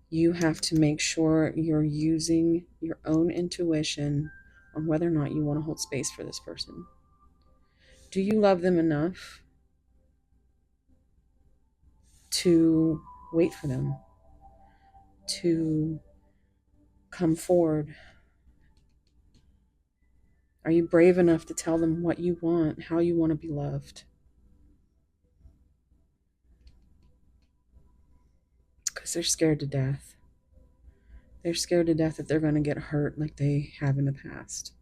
you have to make sure you're using your own intuition on whether or not you want to hold space for this person. Do you love them enough to wait for them to come forward? Are you brave enough to tell them what you want, how you want to be loved? Because they're scared to death. They're scared to death that they're going to get hurt like they have in the past.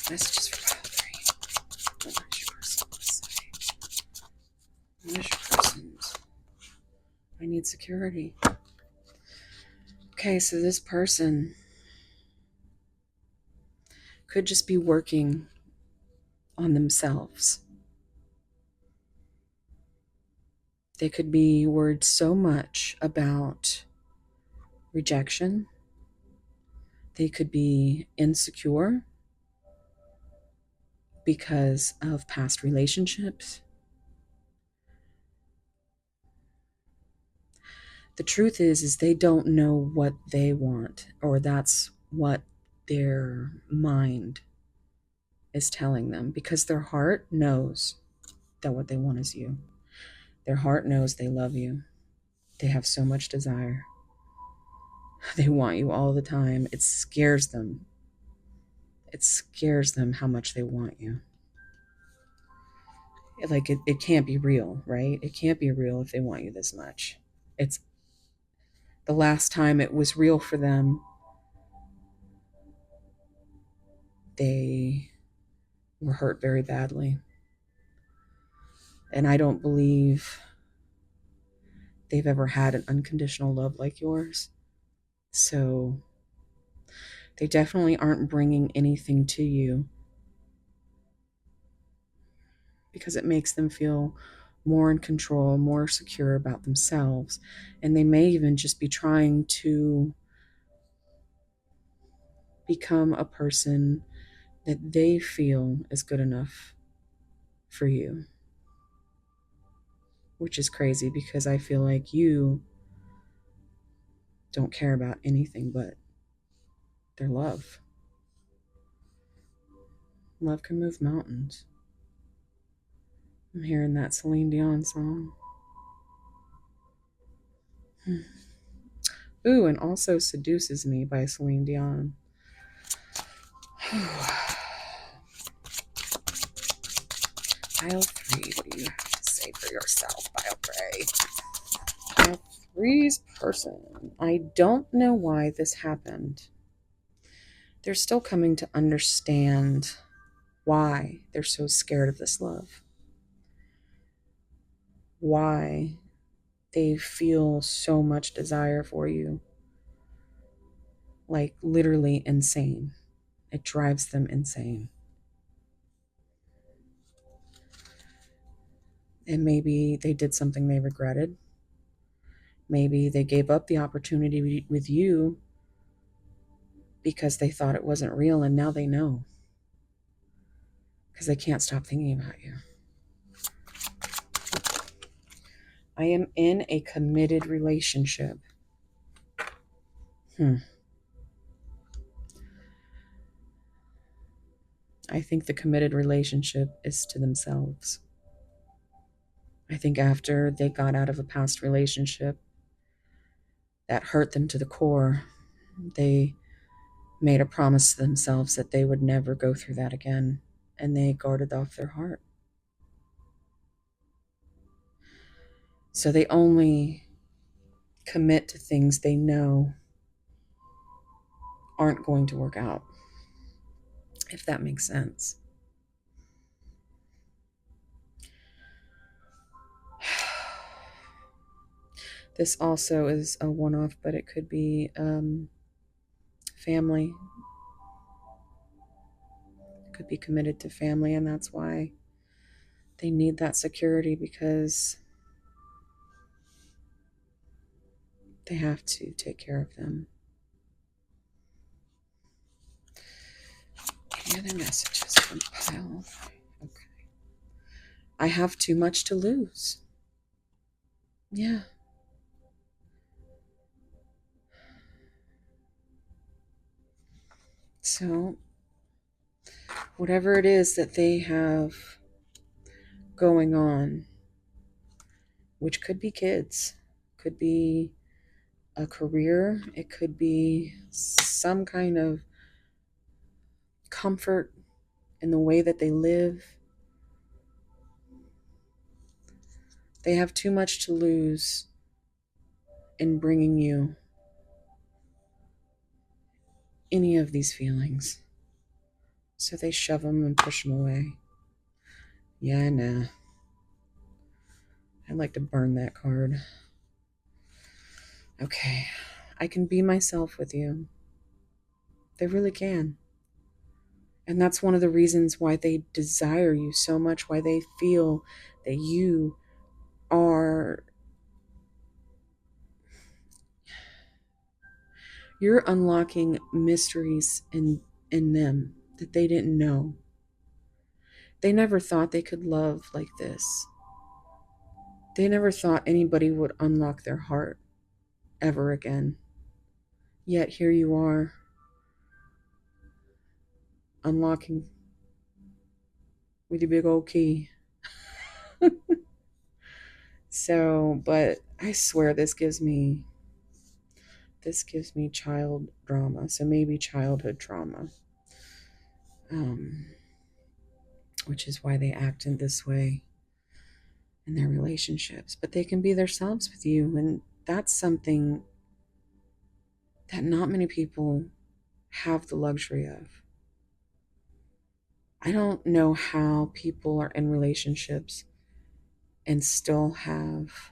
Messages for pile 3. What does your person want to say? What is your person's? I need security. Okay, so this person could just be working on themselves. They could be worried so much about rejection. They could be insecure because of past relationships. The truth is they don't know what they want, or that's what their mind is telling them, because their heart knows that what they want is you. Their heart knows they love you. They have so much desire. They want you all the time. It scares them. It scares them how much they want you. It can't be real, right? It can't be real if they want you this much. It's the last time it was real for them, they were hurt very badly. And I don't believe they've ever had an unconditional love like yours. So they definitely aren't bringing anything to you because it makes them feel more in control, more secure about themselves. And they may even just be trying to become a person that they feel is good enough for you. Which is crazy because I feel like you don't care about anything but their love. Love can move mountains. I'm hearing that Celine Dion song. Ooh, and also Seduces Me by Celine Dion. Pile 3, what do you have to say for yourself, Pile 3? Pile 3's person. I don't know why this happened. They're still coming to understand why they're so scared of this love. Why they feel so much desire for you. Like literally insane. It drives them insane. And maybe they did something they regretted. Maybe they gave up the opportunity with you because they thought it wasn't real, and now they know because they can't stop thinking about you. I am in a committed relationship. I think the committed relationship is to themselves. I think after they got out of a past relationship that hurt them to the core, they made a promise to themselves that they would never go through that again, and they guarded off their heart. So they only commit to things they know aren't going to work out, if that makes sense. This also is a one-off, but it could be family. It could be committed to family, and that's why they need that security, because they have to take care of them. Any other messages from Pile? Okay. I have too much to lose. Yeah. So, whatever it is that they have going on, which could be kids, could be a career, it could be some kind of comfort in the way that they live. They have too much to lose in bringing you any of these feelings. So they shove them and push them away. Yeah, nah. I'd like to burn that card. Okay. I can be myself with you. They really can. And that's one of the reasons why they desire you so much, why they feel that you are, you're unlocking mysteries in them that they didn't know. They never thought they could love like this. They never thought anybody would unlock their heart ever again. Yet here you are, unlocking with your big old key. So, but I swear this gives me child drama. So maybe childhood trauma. Which is why they act in this way in their relationships. But they can be themselves with you, and that's something that not many people have the luxury of. I don't know how people are in relationships and still have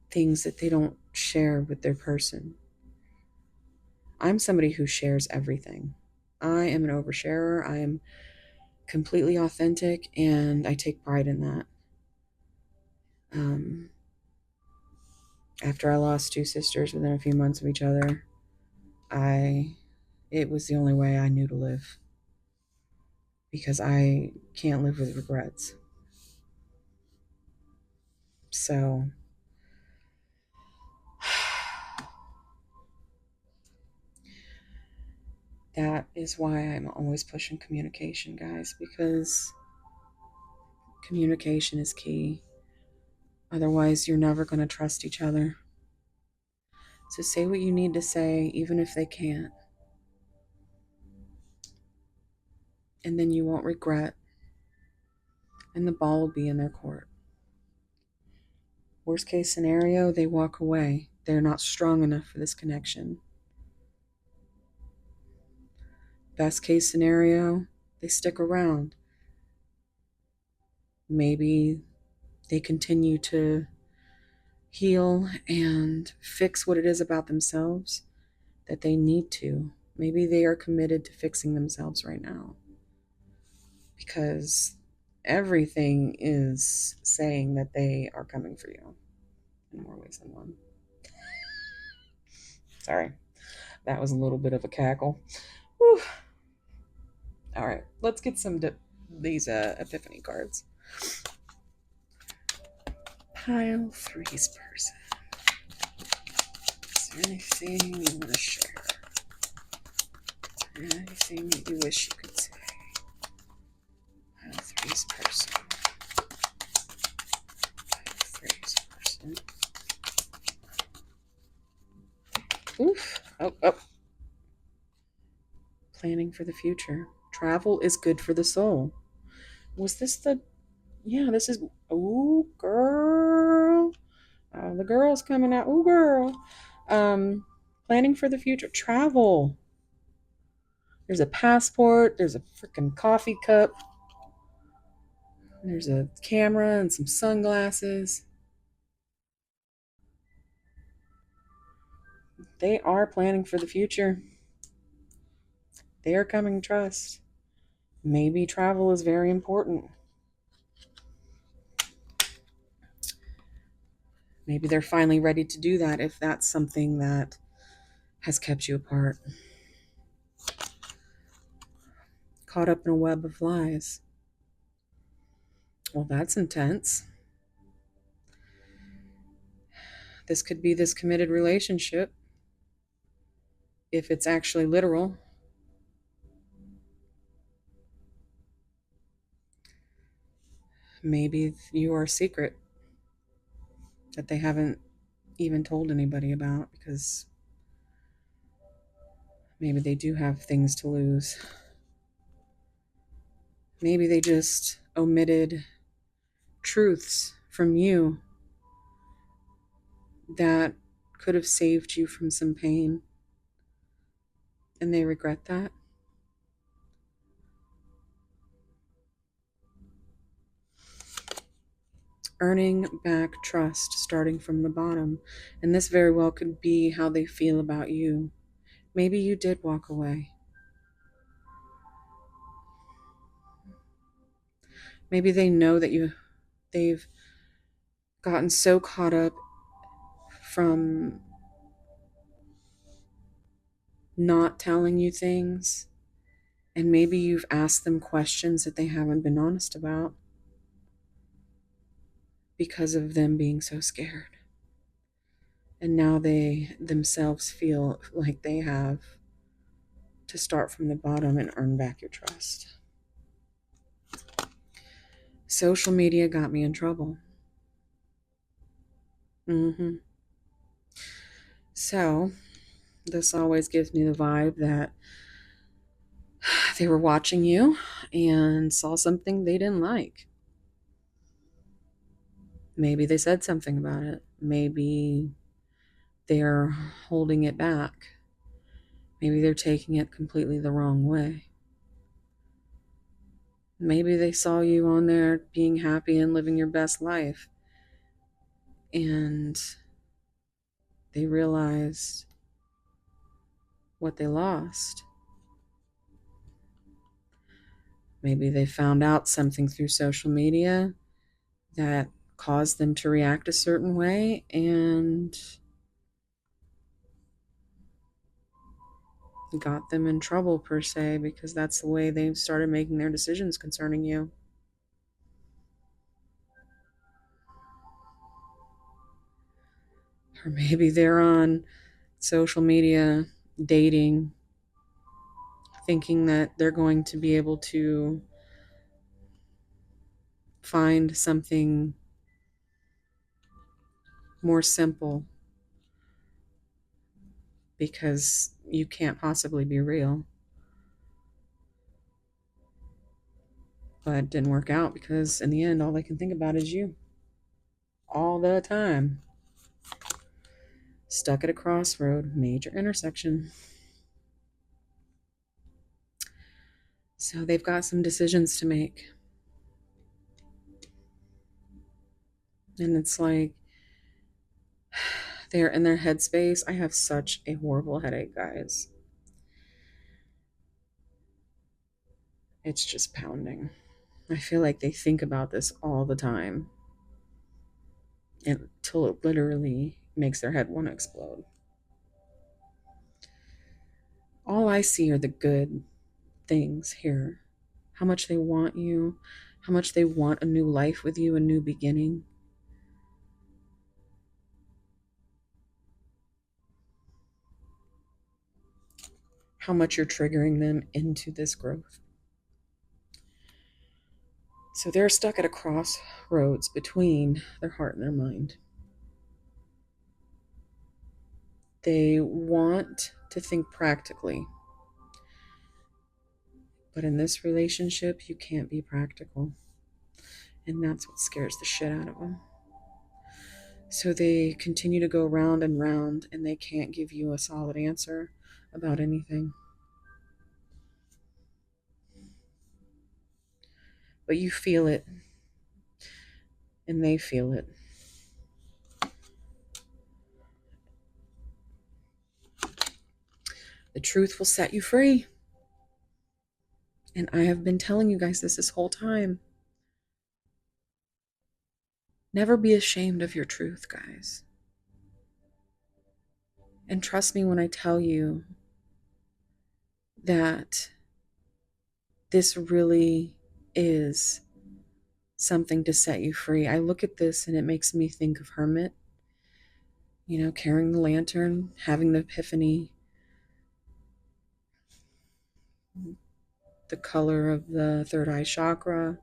things that they don't share with their person. I'm somebody who shares everything. I am an oversharer. I am completely authentic, and I take pride in that. After I lost two sisters within a few months of each other, it was the only way I knew to live, because I can't live with regrets. So that is why I'm always pushing communication, guys, because communication is key. Otherwise, you're never going to trust each other. So say what you need to say, even if they can't. And then you won't regret. And the ball will be in their court. Worst case scenario, they walk away. They're not strong enough for this connection. Best case scenario, they stick around. Maybe they continue to heal and fix what it is about themselves that they need to. Maybe they are committed to fixing themselves right now, because everything is saying that they are coming for you in more ways than one. Sorry, that was a little bit of a cackle. Whew. All right, let's get some these epiphany cards. Pile three's person. Is there anything you want to share? Anything that you wish you could say? Pile three's person. Pile three's person. Oof. Oh. Planning for the future. Travel is good for the soul. Was this the... Yeah, this is... Ooh, girl. The girl's coming out. Ooh, girl. Planning for the future. Travel. There's a passport. There's a freaking coffee cup. There's a camera and some sunglasses. They are planning for the future. They are coming trust. Maybe travel is very important. Maybe they're finally ready to do that if that's something that has kept you apart. Caught up in a web of lies. Well, that's intense. This could be this committed relationship if it's actually literal. Maybe you are a secret that they haven't even told anybody about because maybe they do have things to lose. Maybe they just omitted truths from you that could have saved you from some pain, and they regret that. Earning back trust starting from the bottom, and this very well could be how they feel about you. Maybe you did walk away. Maybe they know that they've gotten so caught up from not telling you things, and maybe you've asked them questions that they haven't been honest about because of them being so scared. And now they themselves feel like they have to start from the bottom and earn back your trust. Social media got me in trouble. So this always gives me the vibe that they were watching you and saw something they didn't like. Maybe they said something about it. Maybe they're holding it back. Maybe they're taking it completely the wrong way. Maybe they saw you on there being happy and living your best life, and they realized what they lost. Maybe they found out something through social media that caused them to react a certain way and got them in trouble, per se, because that's the way they started making their decisions concerning you. Or maybe they're on social media dating, thinking that they're going to be able to find something more simple because you can't possibly be real. But it didn't work out because in the end, all they can think about is you. All the time. Stuck at a crossroad, major intersection. So they've got some decisions to make. And it's like they're in their headspace. I have such a horrible headache, guys. It's just pounding. I feel like they think about this all the time until it literally makes their head want to explode. All I see are the good things here. How much they want you, how much they want a new life with you, a new beginning. How much you're triggering them into this growth. So they're stuck at a crossroads between their heart and their mind. They want to think practically, but in this relationship, you can't be practical. And that's what scares the shit out of them. So they continue to go round and round, and they can't give you a solid answer about anything. But you feel it, and they feel it. The truth will set you free. And I have been telling you guys this whole time. Never be ashamed of your truth, guys. And trust me when I tell you that this really is something to set you free. I look at this and it makes me think of Hermit, carrying the lantern, having the epiphany, the color of the third eye chakra.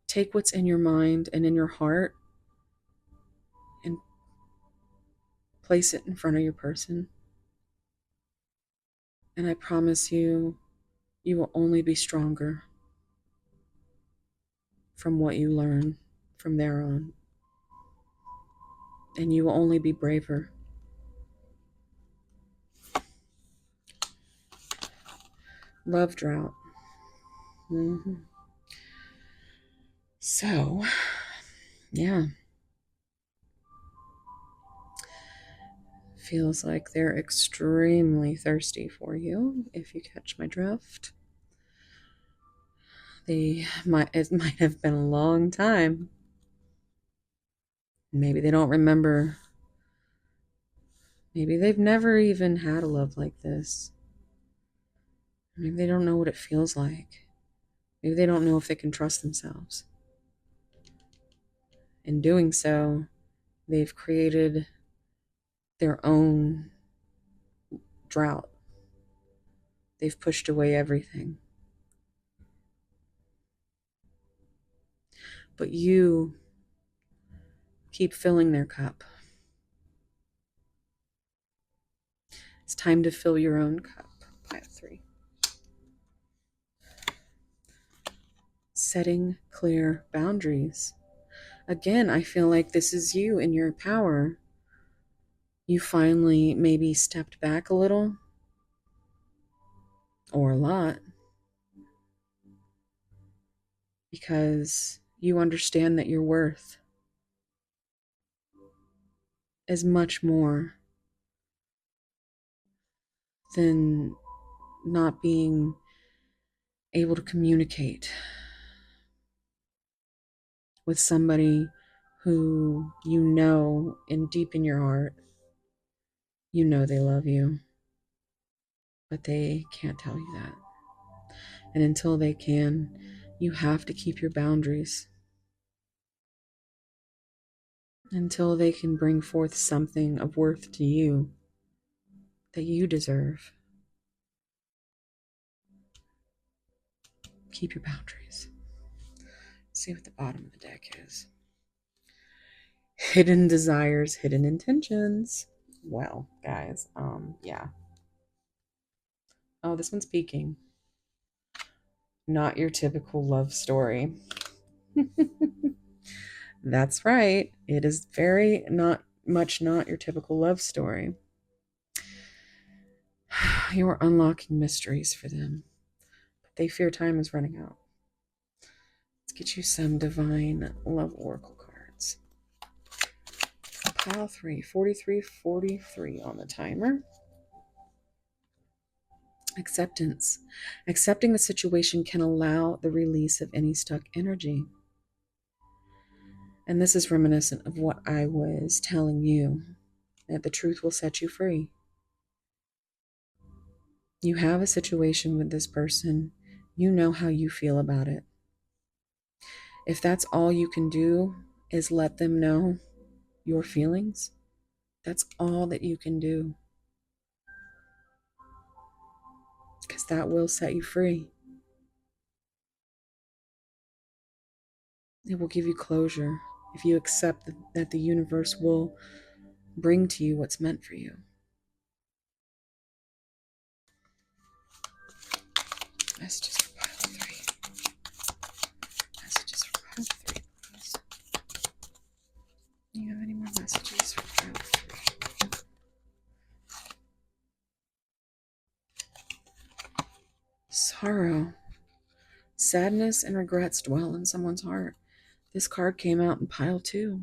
Take what's in your mind and in your heart and place it in front of your person. And I promise you, you will only be stronger from what you learn from there on. And you will only be braver. Love drought. So, yeah. Feels like they're extremely thirsty for you, if you catch my drift. It might have been a long time. Maybe they don't remember. Maybe they've never even had a love like this. Maybe they don't know what it feels like. Maybe they don't know if they can trust themselves. In doing so, they've created their own drought. They've pushed away everything. But you keep filling their cup. It's time to fill your own cup. Pile 3. Setting clear boundaries. Again, I feel like this is you in your power. You finally maybe stepped back a little or a lot because you understand that your worth is much more than not being able to communicate with somebody who you know in deep in your heart, you know they love you, but they can't tell you that. And until they can, you have to keep your boundaries until they can bring forth something of worth to you that you deserve. Keep your boundaries. See what the bottom of the deck is. Hidden desires, hidden intentions. Well, guys, yeah. Oh, this one's peeking. Not your typical love story. That's right. It is very not your typical love story. You are unlocking mysteries for them, but they fear time is running out. Let's get you some divine love oracle cards. Pile 3, 43, 43 on the timer. Acceptance. Accepting the situation can allow the release of any stuck energy. And this is reminiscent of what I was telling you, that the truth will set you free. You have a situation with this person, you know how you feel about it. If that's all you can do is let them know your feelings, that's all that you can do. Because that will set you free. It will give you closure if you accept that the universe will bring to you what's meant for you. Messages for pile 3. Messages for pile 3, please. Do you have any more messages for pile 3? Sorrow. Sadness and regrets dwell in someone's heart. This card came out in pile 2.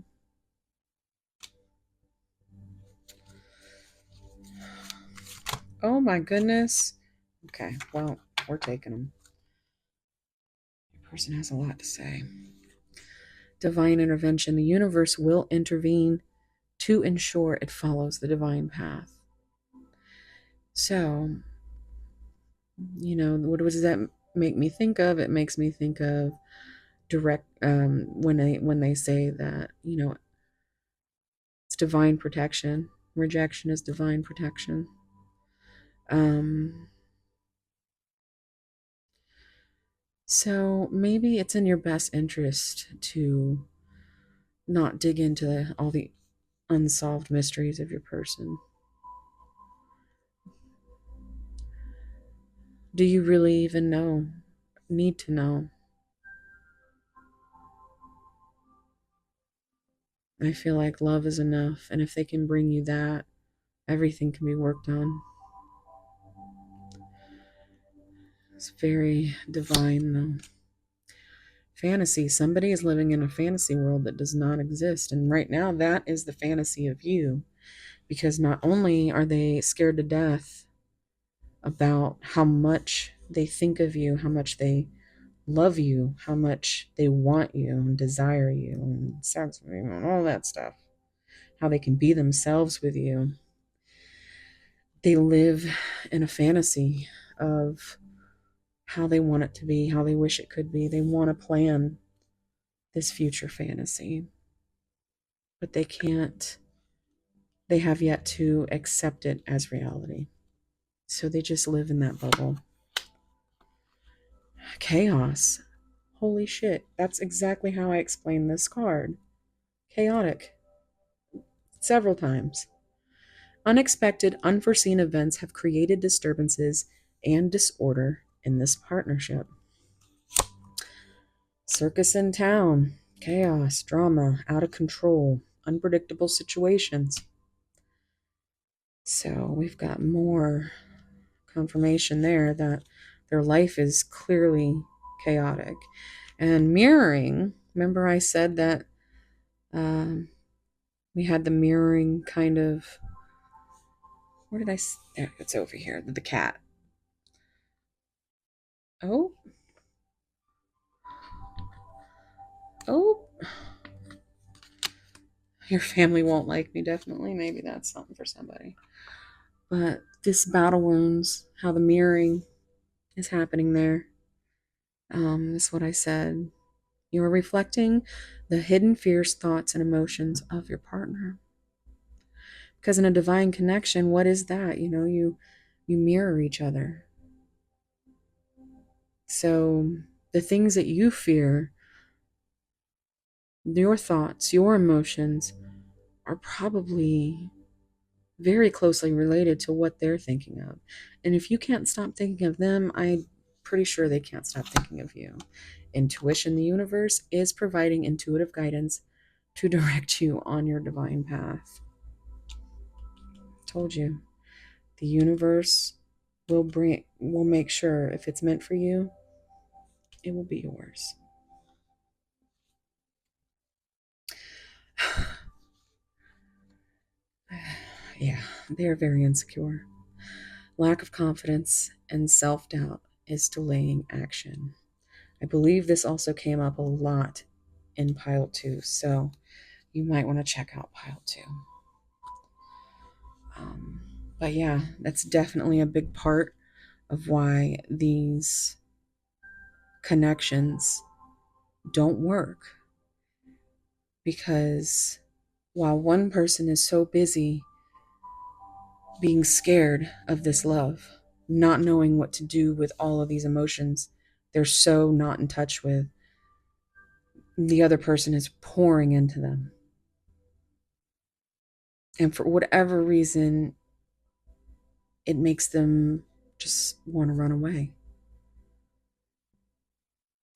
Oh my goodness. Okay, well, we're taking them. Your person has a lot to say. Divine intervention. The universe will intervene to ensure it follows the divine path. So, what does that make me think of? It makes me think of direct when they say that, it's divine protection. Rejection is divine protection. So maybe it's in your best interest to not dig into all the unsolved mysteries of your person. Do you really even need to know? I feel like love is enough, and if they can bring you that, everything can be worked on. It's very divine, though. Fantasy. Somebody is living in a fantasy world that does not exist, and right now that is the fantasy of you, because not only are they scared to death about how much they think of you, how much they love you, how much they want you and desire you and sex with you and all that stuff, how they can be themselves with you. They live in a fantasy of how they want it to be, how they wish it could be. They want to plan this future fantasy, but they can't. They have yet to accept it as reality. So they just live in that bubble. Chaos. Holy shit. That's exactly how I explain this card. Chaotic. Several times. Unexpected, unforeseen events have created disturbances and disorder in this partnership. Circus in town. Chaos, drama, out of control, unpredictable situations. So we've got more confirmation there that their life is clearly chaotic. And mirroring, remember I said that we had the mirroring kind of, where did I, there, it's over here, the cat. Oh, your family won't like me, definitely. Maybe that's something for somebody. But this battle wounds, how the mirroring is happening there. Is what I said. You are reflecting the hidden fears, thoughts, and emotions of your partner. Because in a divine connection, what is that? You mirror each other. So the things that you fear, your thoughts, your emotions, are probably very closely related to what they're thinking of. And if you can't stop thinking of them, I'm pretty sure they can't stop thinking of you. Intuition, the universe is providing intuitive guidance to direct you on your divine path. Told you. The universe will make sure if it's meant for you, it will be yours. Yeah, they are very insecure. Lack of confidence and self-doubt is delaying action. I believe this also came up a lot in pile 2, so you might want to check out pile 2. But yeah, that's definitely a big part of why these connections don't work. Because while one person is so busy being scared of this love, not knowing what to do with all of these emotions they're so not in touch with, the other person is pouring into them. And for whatever reason, it makes them just want to run away.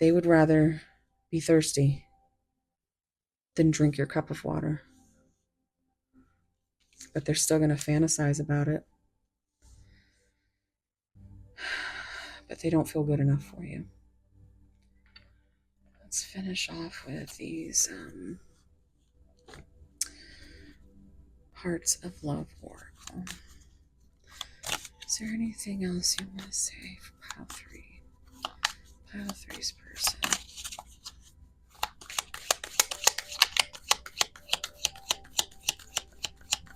They would rather be thirsty than drink your cup of water. But they're still going to fantasize about it. But they don't feel good enough for you. Let's finish off with these Hearts of Love Oracle. Is there anything else you want to say for pile 3? Pile 3's person.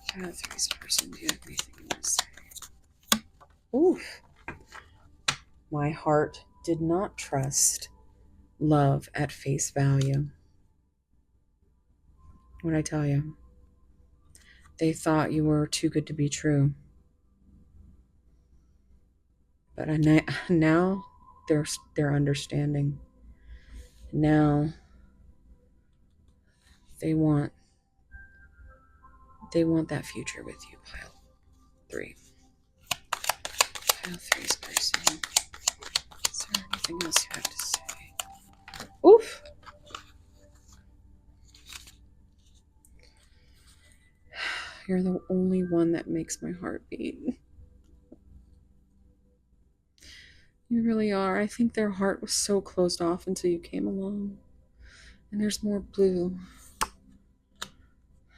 Pile 3's person, do you have anything you want to say? Oof. My heart did not trust love at face value. What'd I tell you? They thought you were too good to be true. But now they're understanding. Now they want that future with you, pile 3. Pile 3's person. Is there anything else you have to say? Oof. You're the only one that makes my heart beat. You really are. I think their heart was so closed off until you came along. And there's more blue.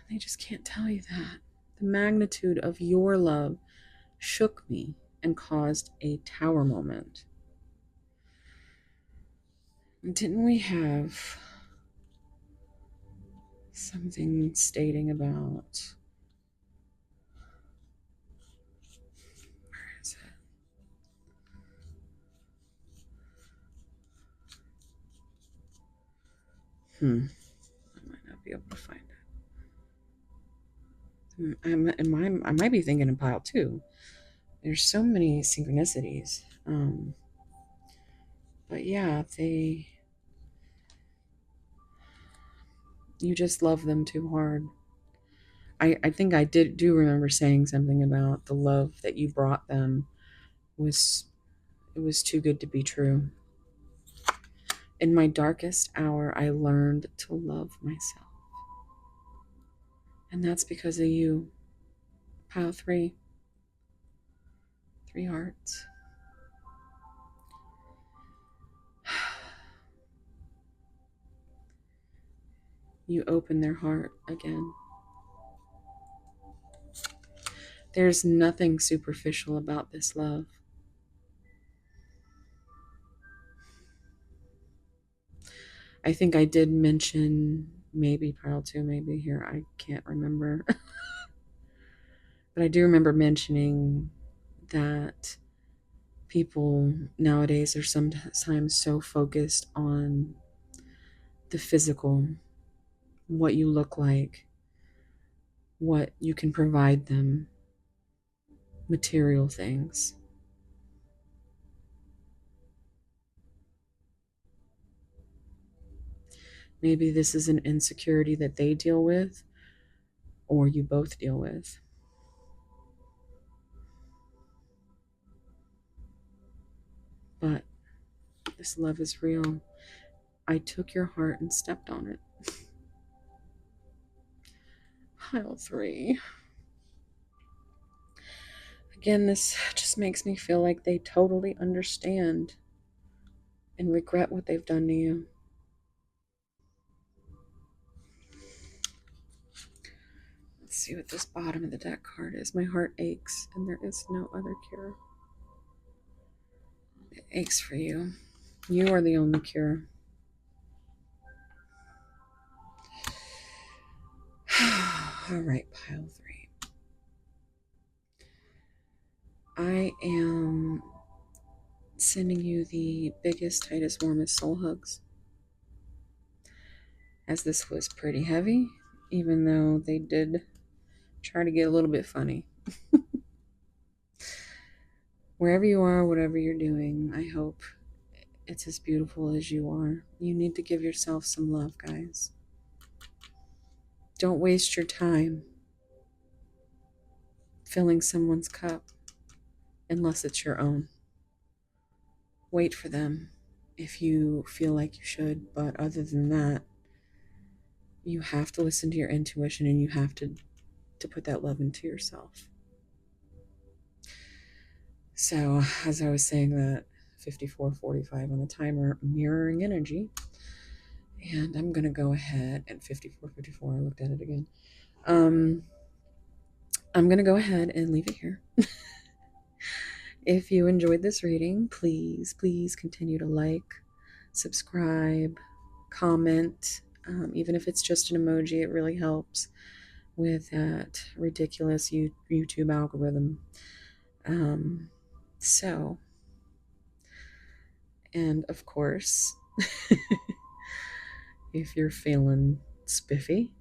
They just can't tell you that. The magnitude of your love shook me and caused a tower moment. Didn't we have something stating about... Where is it? I might not be able to find it. I might be thinking in pile 2. There's so many synchronicities. But yeah, you just love them too hard. I think I do remember saying something about the love that you brought them was too good to be true. In my darkest hour, I learned to love myself. And that's because of you. Pile 3. 3 hearts. You open their heart again. There's nothing superficial about this love. I think I did mention maybe pile 2, maybe here. I can't remember. But I do remember mentioning that people nowadays are sometimes so focused on the physical, what you look like, what you can provide them, material things. Maybe this is an insecurity that they deal with, or you both deal with. But this love is real. I took your heart and stepped on it. Pile 3. Again, this just makes me feel like they totally understand and regret what they've done to you. Let's see what this bottom of the deck card is. My heart aches, and there is no other cure. It aches for you. You are the only cure. All right, pile 3. I am sending you the biggest, tightest, warmest soul hugs. As this was pretty heavy, even though they did try to get a little bit funny. Wherever you are, whatever you're doing, I hope it's as beautiful as you are. You need to give yourself some love, guys. Don't waste your time filling someone's cup unless it's your own. Wait for them if you feel like you should, but other than that, you have to listen to your intuition, and you have to put that love into yourself. So, as I was saying, that 54:45 on the timer, mirroring energy, and I'm going to go ahead at 54:54. I looked at it again. I'm going to go ahead and leave it here. If you enjoyed this reading, please continue to like, subscribe, comment. Even if it's just an emoji, it really helps with that ridiculous YouTube algorithm. So, and of course, if you're feeling spiffy,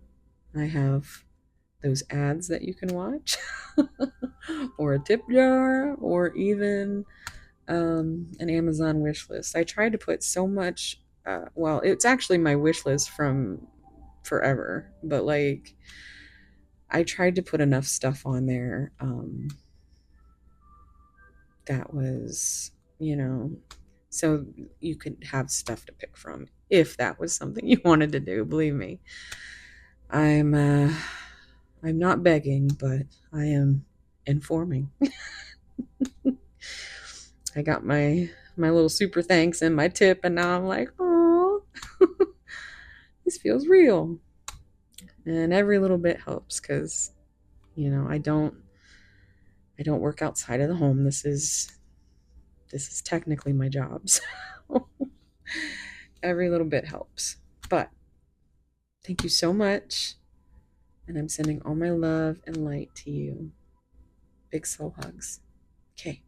I have those ads that you can watch, or a tip jar, or even an Amazon wish list. I tried to put so much, well, it's actually my wish list from forever, but like, I tried to put enough stuff on there that was, so you could have stuff to pick from if that was something you wanted to do. Believe me, I'm not begging, but I am informing. I got my little super thanks and my tip, and now I'm like, oh, this feels real. And every little bit helps, because I don't work outside of the home. This is technically my job, so every little bit helps. But thank you so much, and I'm sending all my love and light to you. Big soul hugs. Okay.